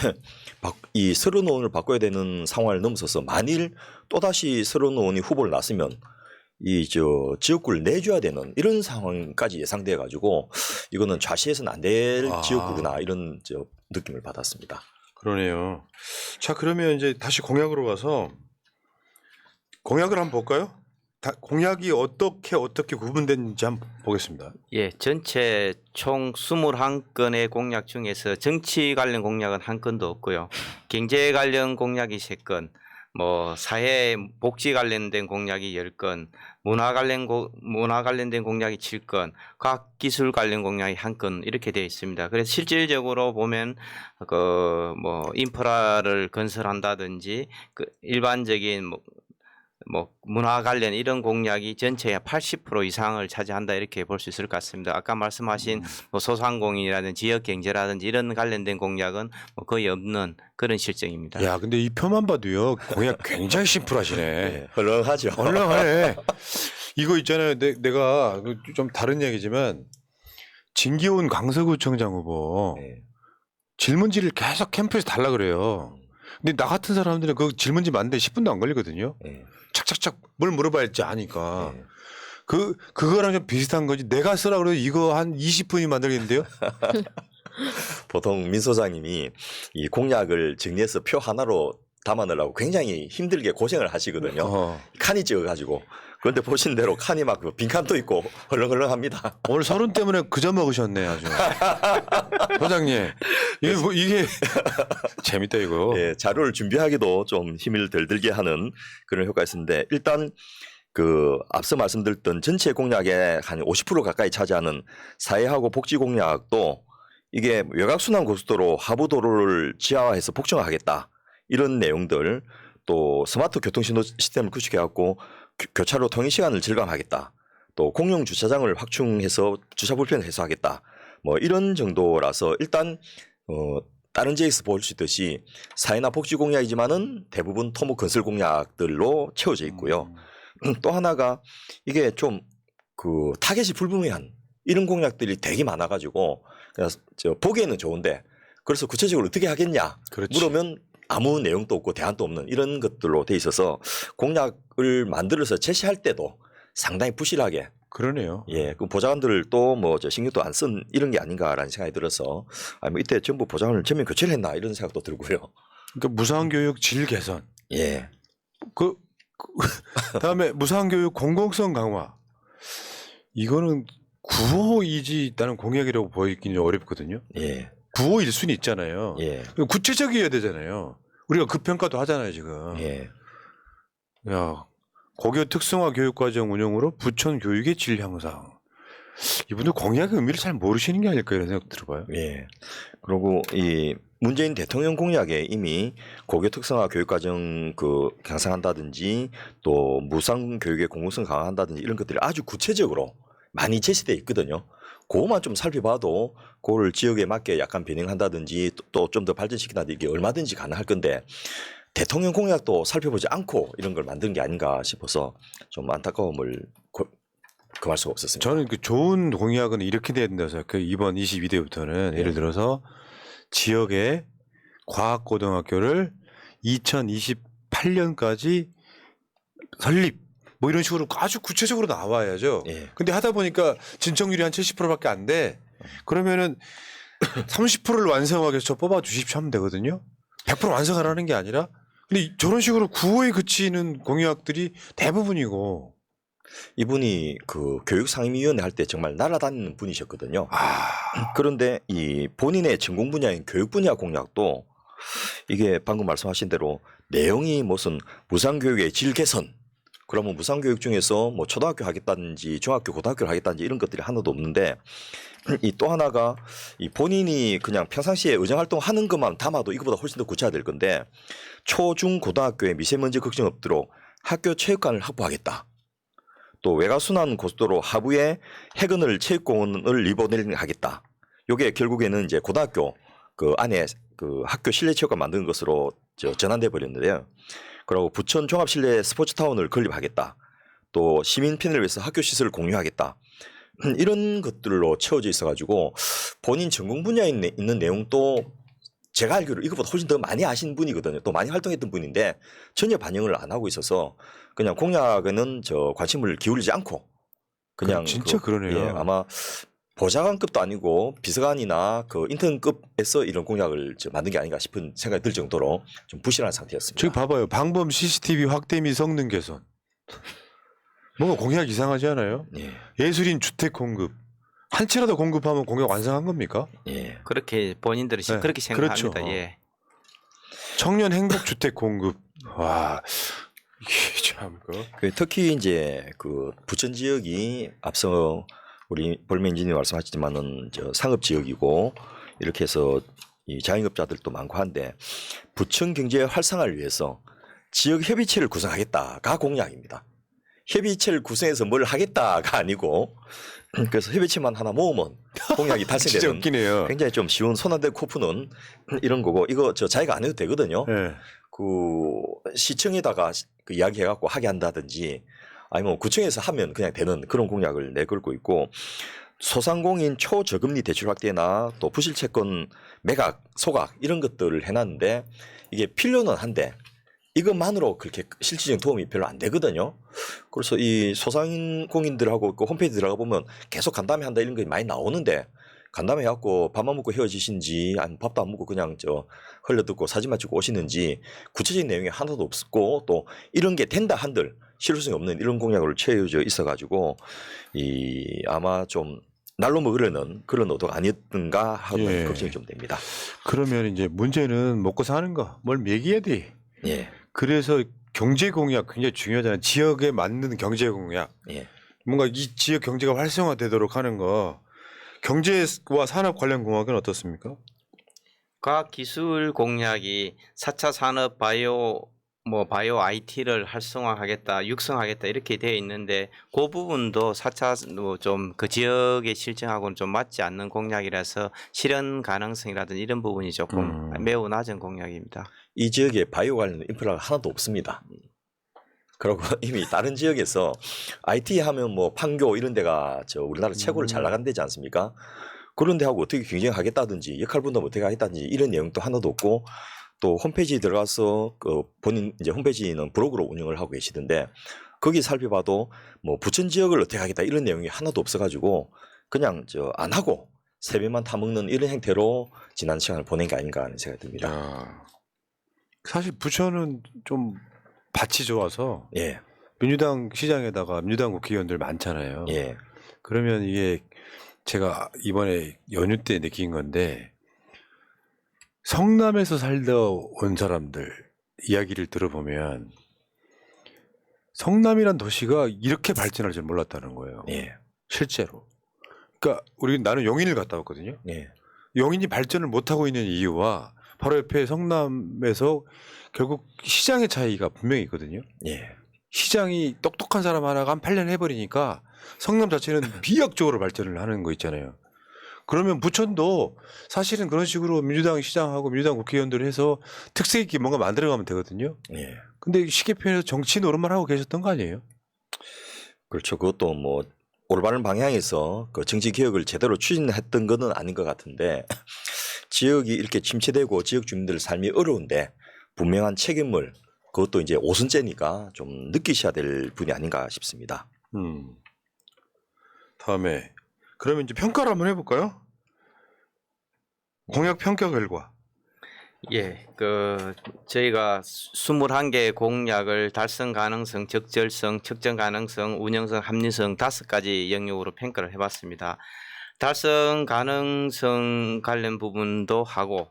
이 서른 의원을 바꿔야 되는 상황을 넘어서서 만일 또다시 서른 의원이 후보를 놨으면 이 지역구를 내줘야 되는 이런 상황까지 예상돼 가지고 이거는 좌시해서는 안 될 지역구구나 이런 느낌을 받았습니다. 그러네요. 자, 그러면 이제 다시 공약으로 가서 공약을 한번 볼까요? 공약이 어떻게 구분되는지 한번 보겠습니다. 예, 전체 총 21건의 공약 중에서 정치 관련 공약은 한 건도 없고요. 경제 관련 공약이 3건, 뭐 사회 복지 관련된 공약이 10건, 문화 관련된 공약이 7건, 과학 기술 관련 공약이 1건 이렇게 되어 있습니다. 그래서 실질적으로 보면 그 뭐 인프라를 건설한다든지 그 일반적인 뭐 문화 관련 이런 공약이 전체의 80% 이상을 차지한다 이렇게 볼 수 있을 것 같습니다. 아까 말씀하신 뭐 소상공인이라든지 지역 경제라든지 이런 관련된 공약은 뭐 거의 없는 그런 실정입니다. 야, 근데 이 표만 봐도요 공약 굉장히 심플하시네. 예, 헐렁하죠. 얼렁하네. 이거 있잖아요. 내가 좀 다른 얘기지만 진기훈 강서구청장 후보 예. 질문지를 계속 캠프에서 달라 그래요. 근데 나 같은 사람들은 그 질문지 만드는데 10분도 안 걸리거든요. 예. 착착착 뭘 물어봐야 할지 아니까. 예. 그거랑 좀 비슷한 거지. 내가 쓰라 그래도 이거 한 20분이 만들겠는데요? 보통 민 소장님이 이 공약을 정리해서 표 하나로 담아내려고 굉장히 힘들게 고생을 하시거든요. 어. 칸이 찍어가지고. 그런데 보신 대로 칸이 막 빈칸도 있고 헐렁헐렁합니다. 오늘 서른 때문에 그저 먹으셨네 아주. 소장님 이게 재밌다 이거. 예, 자료를 준비하기도 좀 힘을 덜 들게 하는 그런 효과가 있었는데 일단 그 앞서 말씀드렸던 전체 공약의 한 50% 가까이 차지하는 사회하고 복지 공약도 이게 외곽순환 고속도로 하부도로를 지하화해서 복층화하겠다 이런 내용들 또 스마트 교통신호 시스템을 구축해갖고 교차로 통행 시간을 절감하겠다 또 공용 주차장을 확충해서 주차 불편을 해소하겠다 뭐 이런 정도라서 일단 다른 지역에서 볼 수 있듯이 사회나 복지 공약이지만은 대부분 토목 건설 공약들로 채워져 있고요. 또 하나가 이게 좀 그 타겟이 불분명한 이런 공약들이 되게 많아가지고 그냥 저 보기에는 좋은데 그래서 구체적으로 어떻게 하겠냐 그렇지. 물으면 아무 내용도 없고 대안도 없는 이런 것들로 돼 있어서 공약을 만들어서 제시할 때도 상당히 부실하게 그러네요. 예, 그 보좌관들을 또 뭐 저 신경도 안 쓴 이런 게 아닌가라는 생각이 들어서 뭐 이때 전부 보좌관을 전면 교체를 했나 이런 생각도 들고요. 그러니까 무상교육 질 개선. 예, 다음에 무상교육 공공성 강화. 이거는 9호 이지 있다는 공약이라고 보이기는 어렵거든요. 예, 9호 1순위 있잖아요. 예, 구체적이어야 되잖아요. 우리가 그 평가도 하잖아요 지금. 예. 야, 고교 특성화 교육과정 운영으로 부천 교육의 질 향상. 이분들 공약의 의미를 잘 모르시는 게 아닐까 이런 생각 들어봐요. 예. 그리고 이 문재인 대통령 공약에 이미 고교 특성화 교육과정 그 향상한다든지 또 무상 교육의 공공성 강화한다든지 이런 것들이 아주 구체적으로 많이 제시되어 있거든요. 그거만 좀 살펴봐도 그거를 지역에 맞게 약간 변형한다든지 또 좀 더 발전시킨다든지 이게 얼마든지 가능할 건데 대통령 공약도 살펴보지 않고 이런 걸 만든 게 아닌가 싶어서 좀 안타까움을 금할 수가 없었습니다. 저는 그 좋은 공약은 이렇게 돼야 된다고 생각해요. 이번 22대부터는 네. 예를 들어서 지역의 과학고등학교를 2028년까지 설립 뭐 이런 식으로 아주 구체적으로 나와야죠. 예. 근데 하다 보니까 진척률이 한 70%밖에 안 돼. 그러면은 30%를 완성하기 위해서 저 뽑아 주십시오 하면 되거든요. 100% 완성하라는 게 아니라 근데 저런 식으로 구호에 그치는 공약들이 대부분이고 이분이 그 교육상임위원회 할 때 정말 날아다니는 분이셨거든요. 아, 그런데 이 본인의 전공 분야인 교육 분야 공약도 이게 방금 말씀하신 대로 내용이 무슨 무상교육의 질 개선 그러면 무상교육 중에서 뭐 초등학교 하겠다든지 중학교 고등학교를 하겠다든지 이런 것들이 하나도 없는데 이 또 하나가 이 본인이 그냥 평상시에 의정활동 하는 것만 담아도 이거보다 훨씬 더 구체화될 건데 초중 고등학교에 미세먼지 걱정 없도록 학교 체육관을 확보하겠다. 또 외곽순환 고속도로 하부에 해건을 체육공원을 리모델링하겠다. 요게 결국에는 이제 고등학교 그 안에 그 학교 실내 체육관 만드는 것으로 전환돼 버렸는데요. 그리고 부천 종합 실내 스포츠 타운을 건립하겠다. 또 시민 편의를 위해서 학교 시설을 공유하겠다. 이런 것들로 채워져 있어가지고 본인 전공 분야에 있는 내용도 제가 알기로 이것보다 훨씬 더 많이 아신 분이거든요. 또 많이 활동했던 분인데 전혀 반영을 안 하고 있어서 그냥 공약에는 관심을 기울이지 않고 그냥 진짜 그러네요. 예, 아마 보좌관급도 아니고 비서관이나 그 인턴급에서 이런 공약을 만든 게 아닌가 싶은 생각이 들 정도로 좀 부실한 상태였습니다. 저기 봐봐요. 방범 CCTV 확대 및 성능 개선. 뭔가 공약 이상하지 않아요? 예, 예술인 주택 공급. 한 채라도 공급하면 공약 완성한 겁니까? 예. 그렇게 본인들이 네, 그렇게 생각합니다. 그렇죠. 예. 청년 행복 주택 공급. 와, 이게 참 특히 이제 그 부천 지역이 앞서 우리 볼멘 인지님 말씀하셨지만은 상업 지역이고 이렇게 해서 이 자영업자들도 많고 한데 부천 경제 활성화를 위해서 지역 협의체를 구성하겠다가 공약입니다. 협의체를 구성해서 뭘 하겠다가 아니고 그래서 협의체만 하나 모으면 공약이 진짜 달성되는 웃기네요. 굉장히 좀 쉬운 손 안 대고 코 푸는 이런 거고 이거 저 자기가 안 해도 되거든요. 네. 그 시청에다가 그 이야기해갖고 하게 한다든지 아니면 구청에서 하면 그냥 되는 그런 공약을 내걸고 있고 소상공인 초저금리 대출 확대나 또 부실채권 매각, 소각 이런 것들을 해놨는데 이게 필요는 한데 이것만으로 그렇게 실질적인 도움이 별로 안 되거든요. 그래서 이 소상공인들하고 그 홈페이지 들어가 보면 계속 간담회 한다 이런 게 많이 나오는데 간담회 해갖고 밥만 먹고 헤어지신지 아니면 밥도 안 먹고 그냥 흘려듣고 사진만 찍고 오시는지 구체적인 내용이 하나도 없고 또 이런 게 된다 한들 실효성이 없는 이런 공약으로 채워져 있어가지고 이 아마 좀 날로 먹으려는 그런 의도가 아니었던가 하는 예. 걱정이 좀 됩니다. 그러면 이제 문제는 먹고 사는 거, 뭘 먹여야 돼. 예, 그래서 경제 공약 굉장히 중요하잖아요. 지역에 맞는 경제 공약. 예, 뭔가 이 지역 경제가 활성화되도록 하는 거. 경제와 산업 관련 공약은 어떻습니까? 과학기술 공약이 4차 산업 바이오 IT를 활성화하겠다, 육성하겠다 이렇게 되어 있는데 그 부분도 4차 좀 그 지역의 실정하고는 좀 맞지 않는 공약이라서 실현 가능성이라든지 이런 부분이 조금 매우 낮은 공약입니다. 이 지역에 바이오 관련 인프라가 하나도 없습니다. 그리고 이미 다른 지역에서 IT 하면 뭐 판교 이런 데가 우리나라 최고를 잘 나간 데지 않습니까? 그런 데하고 어떻게 경쟁하겠다든지 역할 분담 어떻게 하겠다든지 이런 내용도 하나도 없고 또 홈페이지 들어가서 그 본인 이제 홈페이지는 브로그로 운영을 하고 계시던데 거기 살펴봐도 뭐 부천 지역을 어떻게 하겠다 이런 내용이 하나도 없어가지고 그냥 안 하고 세배만 타먹는 이런 행태로 지난 시간을 보낸 게 아닌가 하는 생각이 듭니다. 야, 사실 부천은 좀 밭이 좋아서 예, 민주당 시장에다가 민주당 국회의원들 많잖아요. 예, 그러면 이게 제가 이번에 연휴 때 느낀 건데 성남에서 살다 온 사람들 이야기를 들어보면 성남이란 도시가 이렇게 발전할 줄 몰랐다는 거예요. 예, 실제로. 그러니까 나는 용인을 갔다 왔거든요. 예, 용인이 발전을 못하고 있는 이유와 바로 옆에 성남에서 결국 시장의 차이가 분명히 있거든요. 예, 시장이 똑똑한 사람 하나가 한 8년 해버리니까 성남 자체는 비약적으로 발전을 하는 거 있잖아요. 그러면 부천도 사실은 그런 식으로 민주당 시장하고 민주당 국회의원들 해서 특색 있게 뭔가 만들어가면 되거든요. 예. 근데 쉽게 표현해서 정치 노릇만 하고 계셨던 거 아니에요? 그렇죠. 그것도 뭐 올바른 방향에서 그 정치 개혁을 제대로 추진했던 것은 아닌 것 같은데 지역이 이렇게 침체되고 지역 주민들 삶이 어려운데 분명한 책임을 그것도 이제 오순째니까 좀 느끼셔야 될 분이 아닌가 싶습니다. 다음에 그러면 이제 평가를 한번 해볼까요? 공약 평가 결과. 예, 저희가 21개의 공약을 달성 가능성, 적절성, 측정 가능성, 운영성, 합리성 5가지 영역으로 평가를 해봤습니다. 달성 가능성 관련 부분도 하고,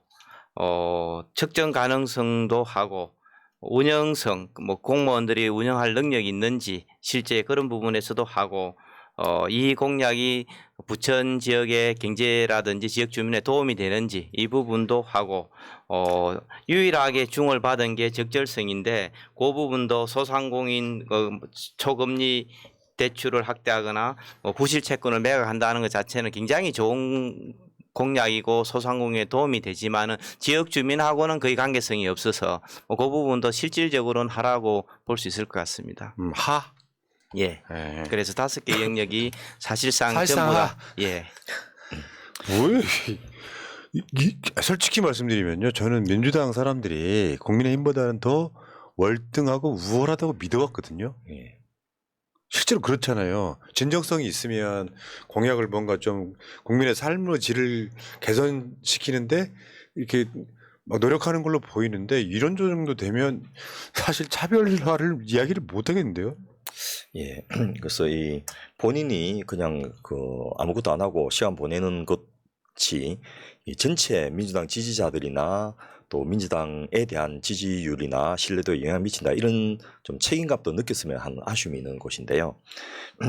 측정 가능성도 하고, 운영성, 뭐 공무원들이 운영할 능력이 있는지 실제 그런 부분에서도 하고, 이 공약이 부천 지역의 경제라든지 지역 주민에 도움이 되는지 이 부분도 하고 유일하게 중을 받은 게 적절성인데 그 부분도 소상공인 초금리 대출을 확대하거나 부실채권을 매각한다는 것 자체는 굉장히 좋은 공약이고 소상공인에 도움이 되지만은 지역 주민하고는 거의 관계성이 없어서 그 부분도 실질적으로는 하라고 볼 수 있을 것 같습니다. 하. 예. 예. 그래서 5개 영역이 사실상 사실상 전부 다 예. 뭐예요? 솔직히 말씀드리면요, 저는 민주당 사람들이 국민의힘보다는 더 월등하고 우월하다고 믿어왔거든요. 예. 실제로 그렇잖아요. 진정성이 있으면 공약을 뭔가 좀 국민의 삶의 질을 개선시키는데 이렇게 막 노력하는 걸로 보이는데 이런 정도 되면 사실 차별화를 이야기를 못 하겠는데요. 예. 그래서 이 본인이 그냥 아무것도 안 하고 시간 보내는 것이 이 전체 민주당 지지자들이나 또 민주당에 대한 지지율이나 신뢰도에 영향을 미친다 이런 좀 책임감도 느꼈으면 하는 아쉬움이 있는 곳인데요.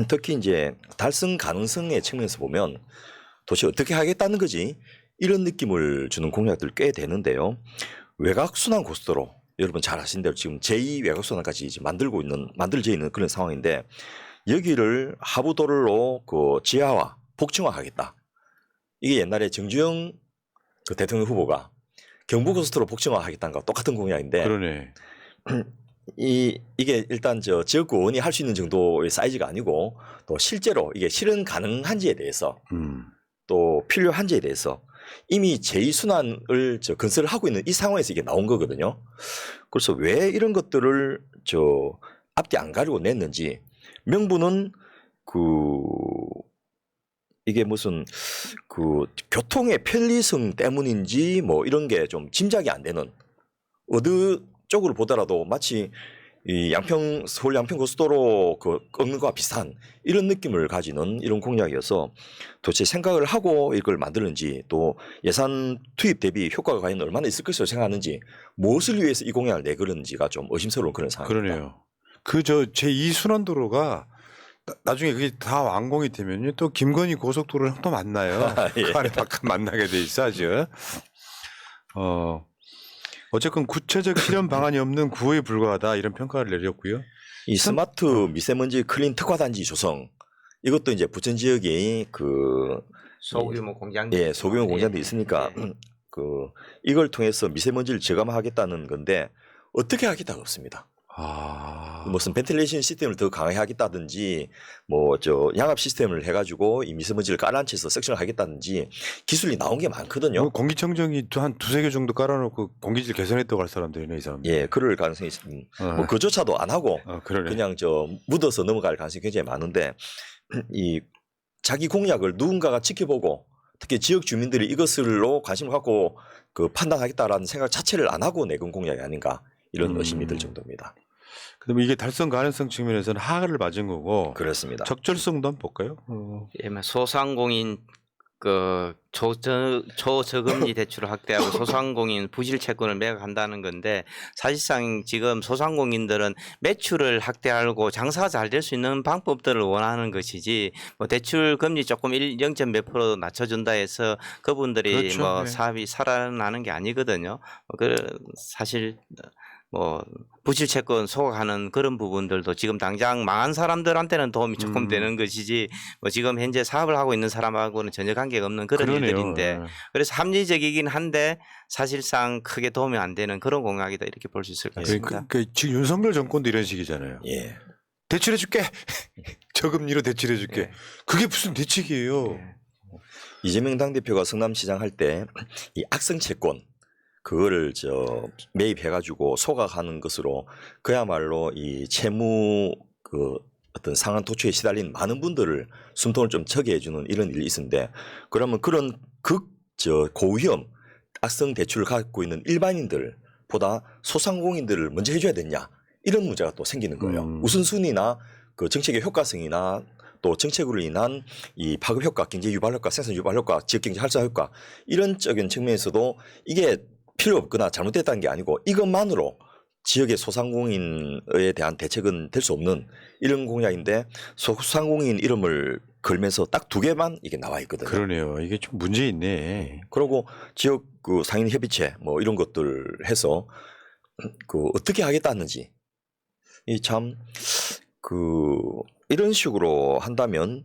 특히 이제 달성 가능성의 측면에서 보면 도대체 어떻게 하겠다는 거지 이런 느낌을 주는 공약들 꽤 되는데요. 외곽순환 고속도로 여러분 잘 아신 대로 지금 제2 외곽순환까지 이제 만들어져 있는 그런 상황인데 여기를 하부도로로 그 지하화, 복층화하겠다. 이게 옛날에 정주영 그 대통령 후보가 경부고속도로 복층화하겠다는 거 똑같은 공약인데 그러네. 이게 일단 저 지역구원이 할 수 있는 정도의 사이즈가 아니고 또 실제로 이게 실현 가능한지에 대해서 또 필요한지에 대해서 이미 제2순환을 건설을 하고 있는 이 상황에서 이게 나온 거거든요. 그래서 왜 이런 것들을 앞뒤 안 가리고 냈는지 명분은 이게 무슨 교통의 편리성 때문인지 뭐 이런 게 좀 짐작이 안 되는 어느 쪽으로 보더라도 마치 이 서울 양평 고속도로 꺾는 거와 비슷한 이런 느낌을 가지는 이런 공약이어서 도대체 생각을 하고 이걸 만드는지 또 예산 투입 대비 효과가 과연 얼마나 있을 것이라고 생각하는지 무엇을 위해서 이 공약을 내걸은지가 좀 의심스러운 그런 상황입니다. 그러네요. 제2순환도로가 나중에 그게 다 완공이 되면요 또 김건희 고속도로랑 또 만나요. 예. 그 안에 만나게 돼 있어 아주. 어쨌건 구체적 실현 방안이 없는 구호에 불과하다 이런 평가를 내렸고요. 이 스마트 미세먼지 클린 특화단지 조성 이것도 이제 부천 지역에 소규모 공장 소규모 공장도 있으니까 이걸 통해서 미세먼지를 저감하겠다는 건데 어떻게 하겠다가 없습니다. 무슨 벤틸레이션 시스템을 더 강하게 하겠다든지 양압 시스템을 해가지고 이 미세먼지를 깔아앉혀서 섹션을 하겠다든지 기술이 나온 게 많거든요. 공기청정기 한 두세 개 정도 깔아놓고 공기질 개선했다고 할 사람들이네 이 사람. 예, 그럴 가능성이 있습니다. 그조차도 안 하고 그냥 묻어서 넘어갈 가능성이 굉장히 많은데 이 자기 공약을 누군가가 지켜보고 특히 지역 주민들이 이것을로 관심을 갖고 판단하겠다라는 생각 자체를 안 하고 내건 공약이 아닌가 이런 의심이 들 정도입니다. 그다음에 이게 달성 가능성 측면에서는 하를 맞은 거고 그렇습니다. 적절성도 한번 볼까요? 예, 소상공인 초저금리 대출을 확대하고 소상공인 부실 채권을 매각한다는 건데 사실상 지금 소상공인들은 매출을 확대하고 장사가 잘 될 수 있는 방법들을 원하는 것이지 대출 금리 조금 0. 몇 프로 낮춰준다 해서 그분들이 그렇죠. 네. 사업이 살아나는 게 아니거든요. 사실 부실 채권 소각하는 그런 부분들도 지금 당장 망한 사람들한테는 도움이 조금 되는 것이지 지금 현재 사업을 하고 있는 사람하고는 전혀 관계가 없는 그런 그러네요. 일들인데 그래서 합리적이긴 한데 사실상 크게 도움이 안 되는 그런 공약이다 이렇게 볼 수 있을 것 같습니다. 지금 윤석열 정권도 이런 식이잖아요. 예. 대출해줄게. 저금리로 대출해줄게. 예. 그게 무슨 대책이에요. 이재명 당대표가 성남시장 할 때 이 악성 채권 그거를 매입해가지고 소각하는 것으로 그야말로 이 채무 어떤 상한 도취에 시달린 많은 분들을 숨통을 좀 척게 해주는 이런 일이 있었는데 그러면 그런 고위험 악성 대출을 갖고 있는 일반인들보다 소상공인들을 먼저 해줘야 되냐 이런 문제가 또 생기는 거예요. 우선순위나 정책의 효과성이나 또 정책으로 인한 이 파급 효과, 경제 유발 효과, 생산 유발 효과, 지역 경제 활성화 효과 이런 적인 측면에서도 이게 필요 없거나 잘못됐다는 게 아니고 이것만으로 지역의 소상공인에 대한 대책은 될 수 없는 이런 공약인데 소상공인 이름을 걸면서 딱 2개만 이게 나와 있거든요. 그러네요. 이게 좀 문제 있네. 그리고 지역 상인 협의체 이런 것들 해서 어떻게 하겠다는지 이 참 이런 식으로 한다면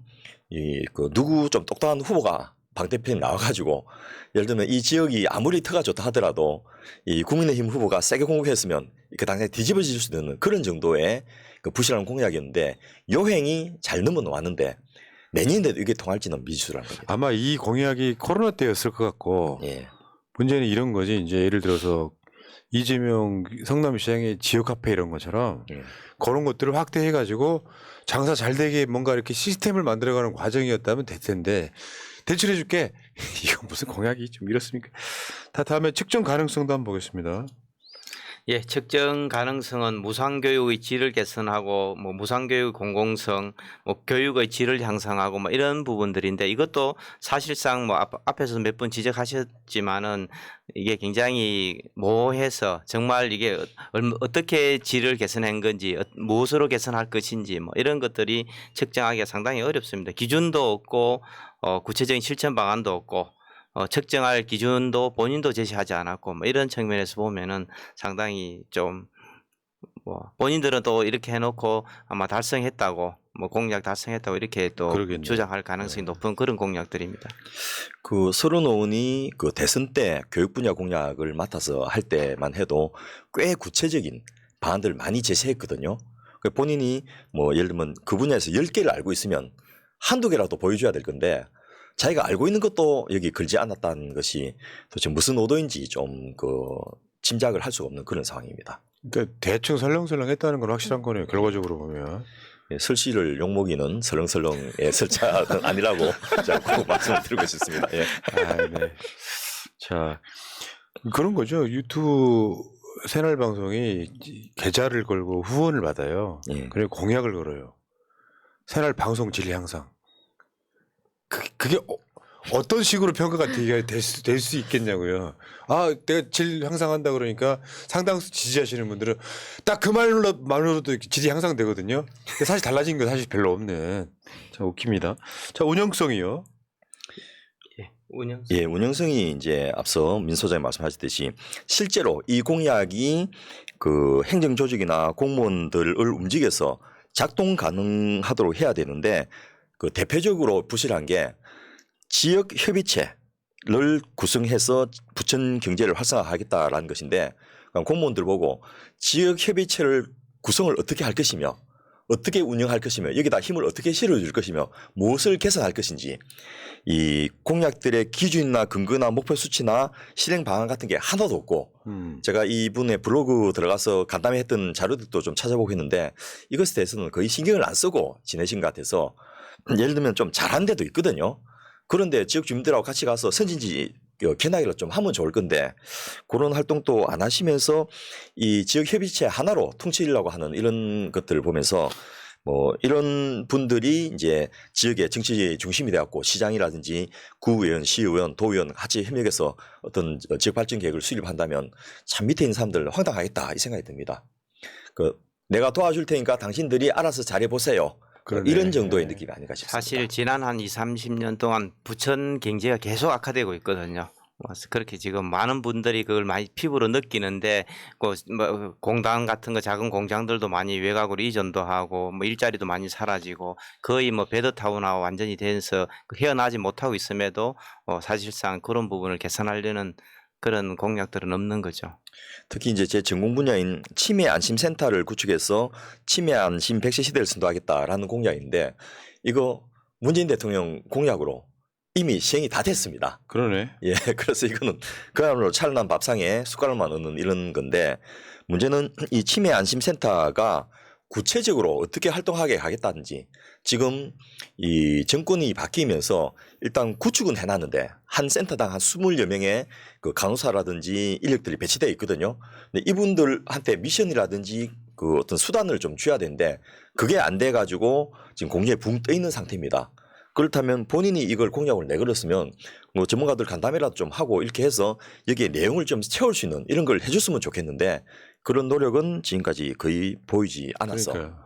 누구 좀 똑똑한 후보가 방 대표님 나와가지고 예를 들면 이 지역이 아무리 터가 좋다 하더라도 이 국민의힘 후보가 세게 공격했으면 그 당시에 뒤집어질 수 있는 그런 정도의 부실한 공약이었는데 요행이 잘 넘어왔는데 내년인데도 이게 통할지는 미지수라는 겁니다. 아마 이 공약이 코로나 때였을 것 같고 예. 문제는 이런 거지. 이제 예를 들어서 이재명 성남시장의 지역 화폐 이런 것처럼 그런 것들을 확대해가지고 장사 잘 되게 뭔가 이렇게 시스템을 만들어가는 과정이었다면 될 텐데 대출해줄게. 이건 무슨 공약이 좀 이렇습니까? 다음에 측정 가능성도 한번 보겠습니다. 예, 측정 가능성은 무상교육의 질을 개선하고 무상교육 공공성, 교육의 질을 향상하고 이런 부분들인데 이것도 사실상 앞에서 몇 번 지적하셨지만은 이게 굉장히 모호해서 정말 이게 어떻게 질을 개선한 건지 무엇으로 개선할 것인지 이런 것들이 측정하기가 상당히 어렵습니다. 기준도 없고 구체적인 실천 방안도 없고 측정할 기준도 본인도 제시하지 않았고 뭐 이런 측면에서 보면은 상당히 좀 뭐 본인들은 또 이렇게 해놓고 아마 달성했다고 뭐 공약 달성했다고 이렇게 또 그러겠네요. 주장할 가능성이 네. 높은 그런 공약들입니다. 그 서른 의원이 그 대선 때 교육 분야 공약을 맡아서 할 때만 해도 꽤 구체적인 방안들을 많이 제시했거든요. 그 본인이 뭐 예를 들면 그 분야에서 10개를 알고 있으면 한두 개라도 보여줘야 될 건데 자기가 알고 있는 것도 여기 걸지 않았다는 것이 도대체 무슨 의도인지 좀 그 짐작을 할 수가 없는 그런 상황입니다. 그러니까 대충 설렁설렁 했다는 건 확실한 거네요. 결과적으로 보면. 예, 설씨를 욕먹이는 설렁설렁의 설자는 아니라고 자꾸 말씀을 드리고 싶습니다. 예. 아, 네. 자, 그런 거죠. 유튜브 새날 방송이 계좌를 걸고 후원을 받아요. 예. 그리고 공약을 걸어요. 새날 방송 질 향상. 그게 어떤 식으로 평가가 될 수 있겠냐고요. 아, 내가 질 향상한다 그러니까 상당수 지지하시는 분들은 딱 그 말로도 질이 향상되거든요. 근데 사실 달라진 건 사실 별로 없는. 참 웃깁니다. 자, 운영성이요. 운영. 예, 운영성이 이제 앞서 민 소장이 말씀하셨듯이 실제로 이 공약이 그 행정 조직이나 공무원들을 움직여서 작동 가능하도록 해야 되는데 그 대표적으로 부실한 게 지역 협의체를 구성해서 부천 경제를 활성화하겠다라는 것인데 공무원들 보고 지역 협의체를 구성을 어떻게 할 것이며 어떻게 운영할 것이며 여기다 힘을 어떻게 실어줄 것이며 무엇을 개선할 것인지 이 공약들의 기준이나 근거나 목표 수치나 실행 방안 같은 게 하나도 없고 제가 이분의 블로그 들어가서 간담회 했던 자료들도 좀 찾아보고 했는데 이것에 대해서는 거의 신경을 안 쓰고 지내신 것 같아서 예를 들면 좀 잘한 데도 있거든요. 그런데 지역 주민들하고 같이 가서 선진지 견학이라 좀 하면 좋을 건데 그런 활동도 안 하시면서 이 지역 협의체 하나로 퉁치려고 하는 이런 것들을 보면서 뭐 이런 분들이 이제 지역의 정치 중심이 되었고 시장이라든지 구의원, 시의원, 도의원 같이 협력해서 어떤 지역 발전 계획을 수립한다면 참 밑에 있는 사람들 황당하겠다 이 생각이 듭니다. 그 내가 도와줄 테니까 당신들이 알아서 잘해 보세요. 그러네. 이런 정도의 느낌이 아닌가 싶습니다. 사실 지난 한 20-30년 동안 부천 경제가 계속 악화되고 있거든요. 그렇게 지금 많은 분들이 그걸 많이 피부로 느끼는데 뭐 공단 같은 거 작은 공장들도 많이 외곽으로 이전도 하고 뭐 일자리도 많이 사라지고 거의 뭐 베드타운하고 완전히 돼서 헤어나지 못하고 있음에도 사실상 그런 부분을 개선하려는 그런 공약들은 없는 거죠. 특히 이제 제 전공 분야인 치매 안심센터를 구축해서 치매 안심 100세 시대를 선도하겠다라는 공약인데 이거 문재인 대통령 공약으로 이미 시행이 다 됐습니다. 그러네. 예, 그래서 이거는 그야말로 찬란한 밥상에 숟가락만 얹는 이런 건데 문제는 이 치매 안심센터가 구체적으로 어떻게 활동하게 하겠다든지 지금 이 정권이 바뀌면서 일단 구축은 해놨는데 한 센터당 한 20여 명의 그 간호사라든지 인력들이 배치되어 있거든요. 근데 이분들한테 미션이라든지 그 어떤 수단을 좀 줘야 되는데 그게 안 돼가지고 지금 공중에 붕 떠 있는 상태입니다. 그렇다면 본인이 이걸 공약을 내걸었으면 뭐 전문가들 간담회라도 좀 하고 이렇게 해서 여기에 내용을 좀 채울 수 있는 이런 걸 해줬으면 좋겠는데 그런 노력은 지금까지 거의 보이지 않았어. 그러니까요.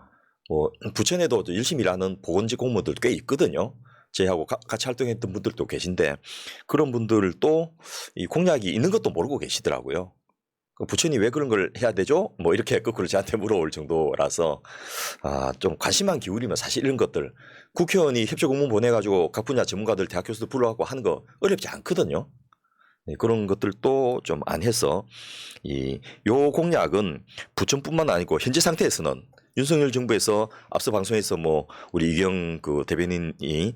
뭐 부천에도 열심히 일하는 보건직 공무원들 꽤 있거든요. 저희하고 같이 활동했던 분들도 계신데 그런 분들도 이 공약이 있는 것도 모르고 계시더라고요. 부천이 왜 그런 걸 해야 되죠? 뭐 이렇게 거꾸로 저한테 물어올 정도라서 좀 관심만 기울이면 사실 이런 것들 국회의원이 협조 공문 보내가지고 각 분야 전문가들 대학 교수들 불러갖고 하는 거 어렵지 않거든요. 네, 그런 것들도 좀 안 해서 요 공약은 부천뿐만 아니고 현재 상태에서는 윤석열 정부에서 앞서 방송에서 뭐 우리 이경 그 대변인이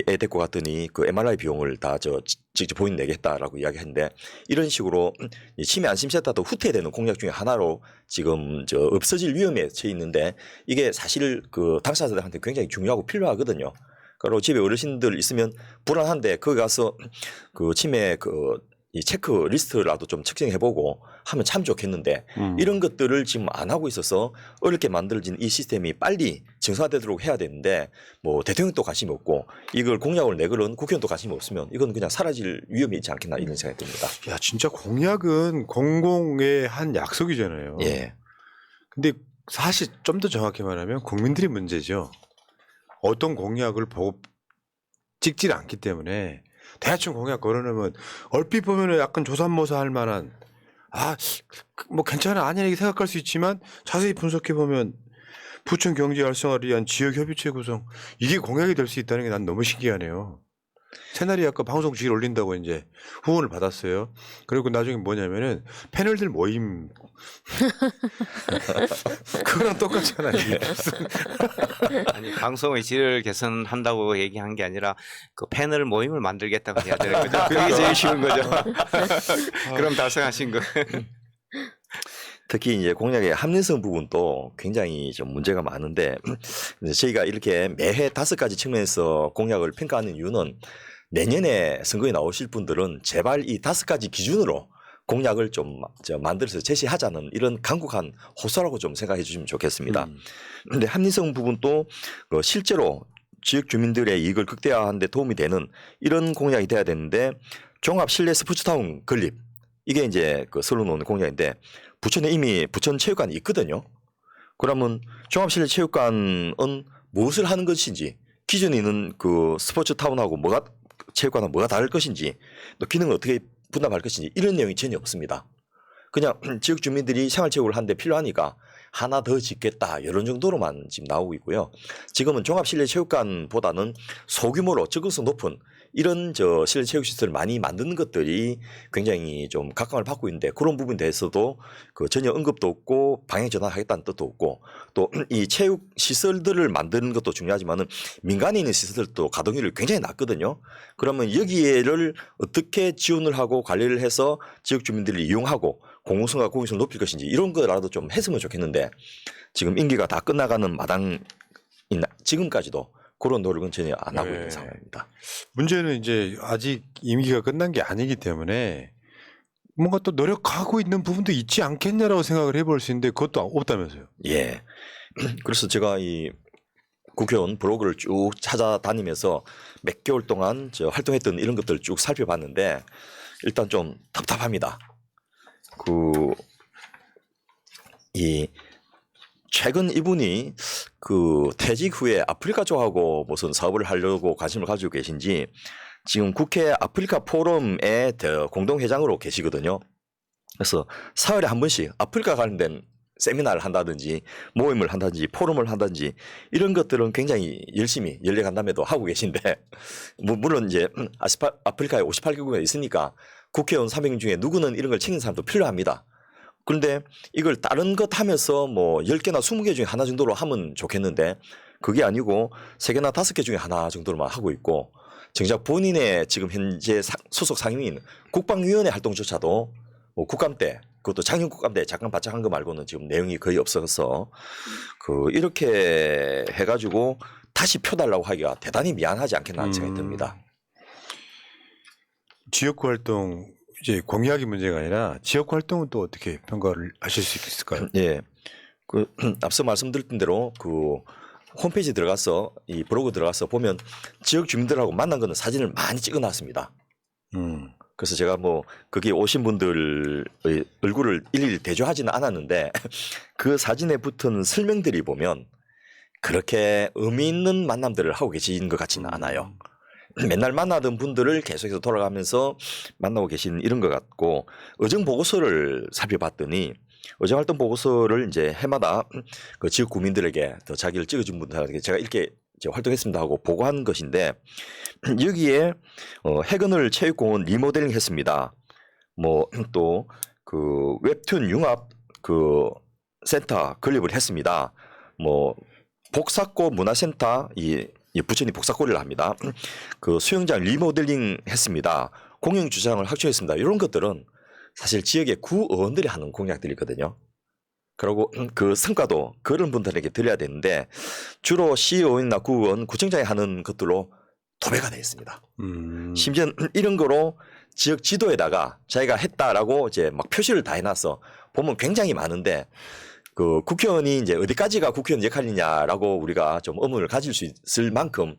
애 데리고 갔더니 그 MRI 비용을 다 직접 본인 내겠다라고 이야기했는데 이런 식으로 치매 안심센터도 후퇴되는 공약 중에 하나로 지금 없어질 위험에 처해 있는데 이게 사실 그 당사자들한테 굉장히 중요하고 필요하거든요. 그리고 집에 어르신들 있으면 불안한데 거기 가서 그 치매 이 체크리스트라도 좀 측정해보고 하면 참 좋겠는데 이런 것들을 지금 안 하고 있어서 어렵게 만들어진 이 시스템이 빨리 정상화되도록 해야 되는데 뭐 대통령도 관심이 없고 이걸 공약을 내걸은 국회의원도 관심이 없으면 이건 그냥 사라질 위험이 있지 않겠나 이런 생각이 듭니다. 야, 진짜 공약은 공공의 한 약속이잖아요. 예. 근데 사실 좀 더 정확히 말하면 국민들이 문제죠. 어떤 공약을 보고 찍질 않기 때문에 대충 공약 걸어놓으면 얼핏 보면은 약간 조삼모사할 만한 뭐 괜찮아 아니야 이렇게 생각할 수 있지만 자세히 분석해 보면 부천 경제 활성화를 위한 지역 협의체 구성 이게 공약이 될 수 있다는 게 난 너무 신기하네요. 새날이 아까 방송 질 올린다고 이제 후원을 받았어요. 그리고 나중에 뭐냐면은 패널들 모임 그거랑 똑같잖아요. 이게 무슨 아니 방송의 질을 개선한다고 얘기한 게 아니라 그 패널 모임을 만들겠다고 해야 되는 거죠. 그게 제일 쉬운 거죠. 그럼 달성하신 거. 특히 이제 공약의 합리성 부분도 굉장히 좀 문제가 많은데 저희가 이렇게 매해 5가지 측면에서 공약을 평가하는 이유는 내년에 선거에 나오실 분들은 제발 이 5가지 기준으로 공약을 좀 만들어서 제시하자는 이런 강국한 호소라고 좀 생각해 주시면 좋겠습니다. 그런데 합리성 부분도 실제로 지역 주민들의 이익을 극대화하는 데 도움이 되는 이런 공약이 돼야 되는데 종합 실내 스포츠타운 건립 이게 이제 그 서울놓은 공약인데 부천에 이미 부천체육관이 있거든요. 그러면 종합실내체육관은 무엇을 하는 것인지 기존에 있는 그 스포츠타운하고 체육관하고 뭐가 다를 것인지 또 기능을 어떻게 분담할 것인지 이런 내용이 전혀 없습니다. 그냥 지역 주민들이 생활체육을 하는데 필요하니까 하나 더 짓겠다 이런 정도로만 지금 나오고 있고요. 지금은 종합실내체육관보다는 소규모로 접근성 높은 이런 실내체육시설을 많이 만드는 것들이 굉장히 좀 각광을 받고 있는데 그런 부분에 대해서도 그 전혀 언급도 없고 방향 전환하겠다는 뜻도 없고 또 이 체육 시설들을 만드는 것도 중요하지만은 민간에 있는 시설들도 가동률이 굉장히 낮거든요. 그러면 여기에를 어떻게 지원을 하고 관리를 해서 지역 주민들이 이용하고 공공성과 공익성을 높일 것인지 이런 거라도 좀 했으면 좋겠는데 지금 임기가 다 끝나가는 마당인 지금까지도 그런 노력은 전혀 안 하고 있는 상황입니다. 문제는 이제 아직 임기가 끝난 게 아니기 때문에 뭔가 또 노력하고 있는 부분도 있지 않겠냐라고 생각을 해볼 수 있는데 그것도 없다면서요. 예. 그래서 제가 이 국회의원 블로그를 쭉 찾아다니면서 몇 개월 동안 활동했던 이런 것들을 쭉 살펴봤는데 일단 좀 답답합니다. 최근 이분이 그 퇴직 후에 아프리카 쪽하고 무슨 사업을 하려고 관심을 가지고 계신지 지금 국회 아프리카 포럼의 공동회장으로 계시거든요. 그래서 사흘에 한 번씩 아프리카 관련된 세미나를 한다든지 모임을 한다든지 포럼을 한다든지 이런 것들은 굉장히 열심히 연례간담회도 하고 계신데 물론 이제 아프리카에 58개국이 있으니까 국회의원 300명 중에 누구는 이런 걸 챙긴 사람도 필요합니다. 그런데 이걸 다른 것 하면서 뭐 10개나 20개 중에 하나 정도로 하면 좋겠는데 그게 아니고 3개나 5개 중에 하나 정도로만 하고 있고 정작 본인의 지금 현재 소속 상임위인 국방위원회 활동조차도 뭐 국감 때 그것도 작년 국감 때 잠깐 바짝 한 거 말고는 지금 내용이 거의 없어서 이렇게 해가지고 다시 표 달라고 하기가 대단히 미안하지 않겠나 하는 생각이 듭니다. 지역구 활동 이제 공약이 문제가 아니라 지역구 활동은 또 어떻게 평가를 하실 수 있을까요? 예, 앞서 말씀드렸던 대로 홈페이지 들어가서 이 블로그 들어가서 보면 지역 주민들하고 만난 거는 사진을 많이 찍어놨습니다. 그래서 제가 뭐 거기 오신 분들의 얼굴을 일일이 대조하지는 않았는데 그 사진에 붙은 설명들이 보면 그렇게 의미 있는 만남들을 하고 계신 것 같지는 않아요. 맨날 만나던 분들을 계속해서 돌아가면서 만나고 계신 이런 것 같고 의정 보고서를 살펴봤더니 의정 활동 보고서를 이제 해마다 그 지역 구민들에게 더 자기를 찍어준 분들에게 제가 이렇게 활동했습니다 하고 보고한 것인데 여기에 해건을 체육공원 리모델링 했습니다. 뭐 또 그 웹툰 융합 그 센터 건립을 했습니다. 뭐 복사골 문화센터 이 부천이 복사골을 합니다. 그 수영장 리모델링 했습니다. 공영 주차장을 확충했습니다. 이런 것들은 사실 지역의 구의원들이 하는 공약들이거든요. 그리고 그 성과도 그런 분들에게 드려야 되는데 주로 시의원이나 구의원, 구청장이 하는 것들로 도배가 되어 있습니다. 심지어 이런 거로 지역 지도에다가 자기가 했다라고 이제 막 표시를 다 해놨어. 보면 굉장히 많은데 그 국회의원이 이제 어디까지가 국회의원 역할이냐라고 우리가 좀 의문을 가질 수 있을 만큼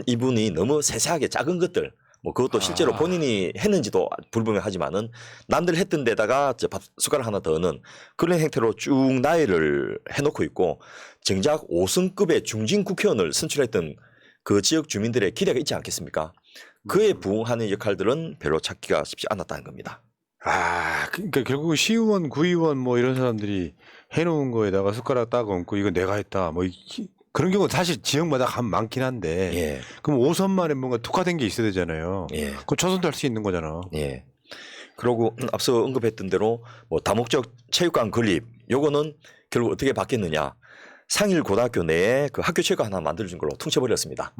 이분이 너무 세세하게 작은 것들 뭐 그것도 실제로 본인이 했는지도 불분명하지만은 남들 했던 데다가 숟가락 하나 더 넣은 그런 행태로 쭉 나열을 해놓고 있고 정작 5승급의 중진 국회의원을 선출했던 그 지역 주민들의 기대가 있지 않겠습니까? 그에 부응하는 역할들은 별로 찾기가 쉽지 않았다는 겁니다. 아, 그러니까 결국 시의원, 구의원 뭐 이런 사람들이 해놓은 거에다가 숟가락 딱 얹고 이거 내가 했다. 뭐 그런 경우 사실 지역마다 가면 많긴 한데. 예, 그럼 5선만에 뭔가 특화된 게 있어야 되잖아요. 예, 그거 초선도 할 수 있는 거잖아. 예. 그리고 앞서 언급했던 대로 뭐 다목적 체육관 건립 요거는 결국 어떻게 바뀌었느냐? 상일 고등학교 내에 그 학교 체육관 하나 만들어준 걸로 퉁쳐버렸습니다.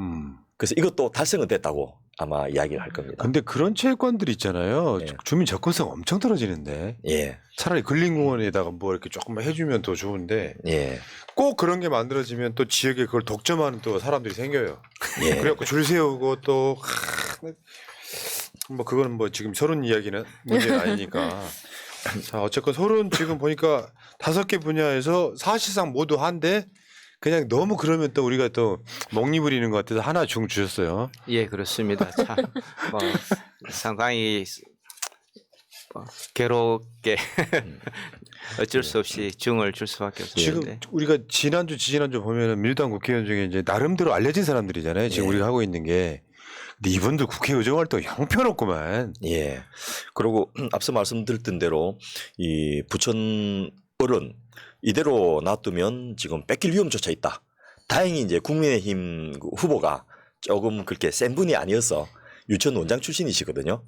그래서 이것도 달성은 됐다고 아마 이야기를 할 겁니다. 근데 그런 체육관들 있잖아요. 예. 주민 접근성 엄청 떨어지는데. 예, 차라리 근린공원에다가 뭐 이렇게 조금만 해주면 더 좋은데 예, 꼭 그런 게 만들어지면 또 지역에 그걸 독점하는 또 사람들이 생겨요. 예. 그래갖고 줄 세우고 또 뭐 그거는 뭐 지금 서른 이야기는 문제가 아니니까. 자, 어쨌건 서른 지금 보니까 5개 분야에서 사실상 모두 한데 그냥 너무 그러면 또 우리가 또 먹니 부리는 것 같아서 하나 중 주셨어요. 예, 그렇습니다. 참, 뭐, 상당히 괴롭게 어쩔 수 없이 중을 줄 수밖에 지금 없었는데. 우리가 지난주, 지지난주 보면은 민주당 국회의원 중에 이제 나름대로 알려진 사람들이잖아요. 지금 예. 우리가 하고 있는 게. 근데 이분들 국회 의정 활동 형편없구만. 예. 그리고 앞서 말씀드렸던 대로 이 부천 어른 이대로 놔두면 지금 뺏길 위험조차 있다. 다행히 이제 국민의힘 후보가 조금 그렇게 센 분이 아니어서 유치원 원장 출신이시거든요.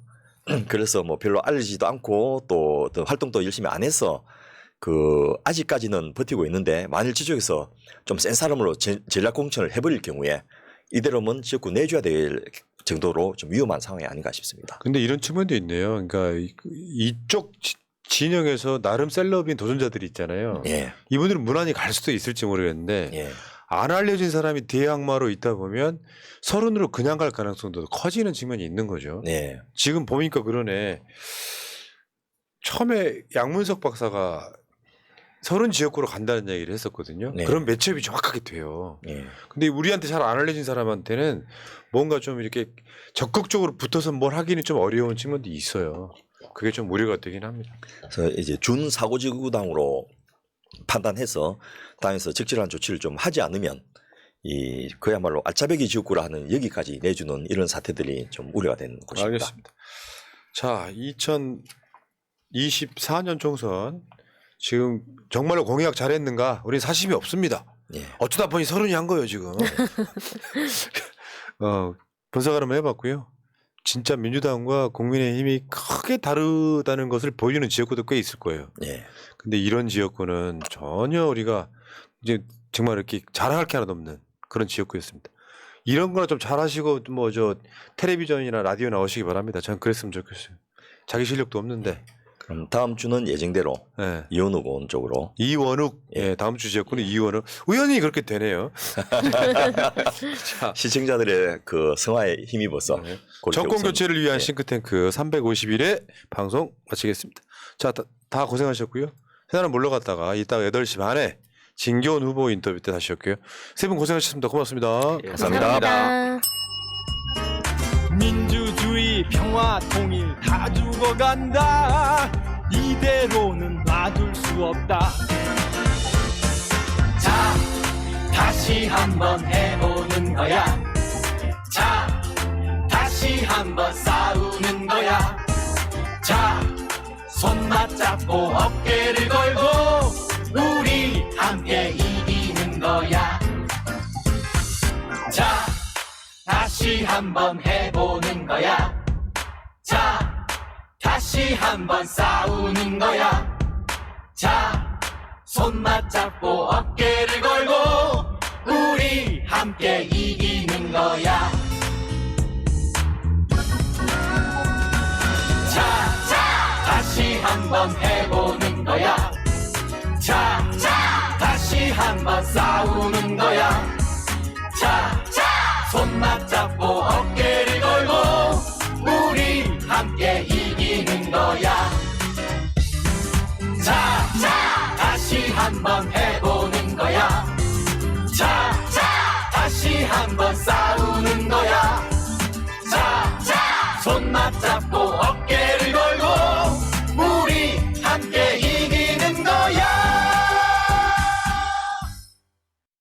그래서 뭐 별로 알리지도 않고 또 어떤 활동도 열심히 안 해서 그 아직까지는 버티고 있는데 만일 지역에서 좀 센 사람으로 전략 공천을 해버릴 경우에 이대로면 지역구 내줘야 될 정도로 좀 위험한 상황이 아닌가 싶습니다. 근데 이런 측면도 있네요. 그러니까 이쪽 진영에서 나름 셀럽인 도전자들이 있잖아요. 예, 이분들은 무난히 갈 수도 있을지 모르겠는데 예, 안 알려진 사람이 대항마로 있다 보면 서른으로 그냥 갈 가능성도 커지는 측면이 있는 거죠. 네, 지금 보니까 그러네. 처음에 양문석 박사가 서른 지역구로 간다는 얘기를 했었거든요. 네. 그럼 매치업이 정확하게 돼요. 예, 근데 우리한테 잘 안 알려진 사람한테는 뭔가 좀 이렇게 적극적으로 붙어서 뭘 하기는 좀 어려운 측면도 있어요. 그게 좀 우려가 되긴 합니다. 그래서 이제 준 사고지구당으로 판단해서 당에서 적절한 조치를 좀 하지 않으면 이 그야말로 알짜배기 지역구라 하는 여기까지 내주는 이런 사태들이 좀 우려가 되는 것입니다. 알겠습니다. 자, 2024년 총선 지금 정말로 공약 잘했는가? 우리는 사심이 없습니다. 예, 어쩌다 보니 서른이 한 거예요 지금. 분석 한번 해봤고요. 진짜 민주당과 국민의힘이 크게 다르다는 것을 보여주는 지역구도 꽤 있을 거예요. 예, 근데 이런 지역구는 전혀 우리가 이제 정말 이렇게 자랑할 게 하나도 없는 그런 지역구였습니다. 이런 거나 좀 잘하시고 뭐 저 텔레비전이나 라디오 나오시기 바랍니다. 전 그랬으면 좋겠어요. 자기 실력도 없는데. 그럼 다음 주는 예정대로 예. 이원욱 의원 쪽으로 이원욱, 예, 다음 주 지역구는 이원욱. 우연히 그렇게 되네요. 자, 시청자들의 그 성화에 힘입어서 네. 그렇게 정권 우선- 교체를 위한 예. 싱크탱크 351회 방송 마치겠습니다. 자, 다 고생하셨고요. 새나라 물러갔다가 이따가 8시 반에 진교훈 후보 인터뷰 때 다시 올게요. 세 분 고생하셨습니다. 고맙습니다. 예, 감사합니다. 민주주의 평화 통일 다 죽어간다 이대로는 놔둘 수 없다 자, 다시 한번 해보는 거야. 자, 다시 한번 싸우는 거야. 자, 손 맞잡고 어깨를 걸고 우리 함께 이기는 거야. 자, 다시 한번 해보는 거야. 자, 다시 한번 싸우는 거야. 자, 손 맞잡고 어깨를 걸고 우리 함께 이기는 거야. 자, 다시 한번 해보는 거야. 자, 다시 한번 싸우는 거야. 자, 손 맞잡고 어깨를 걸고 우리 함께 이기는 거야. 자, 다시 한번 해보는 거야. 자, 다시 한번 싸우는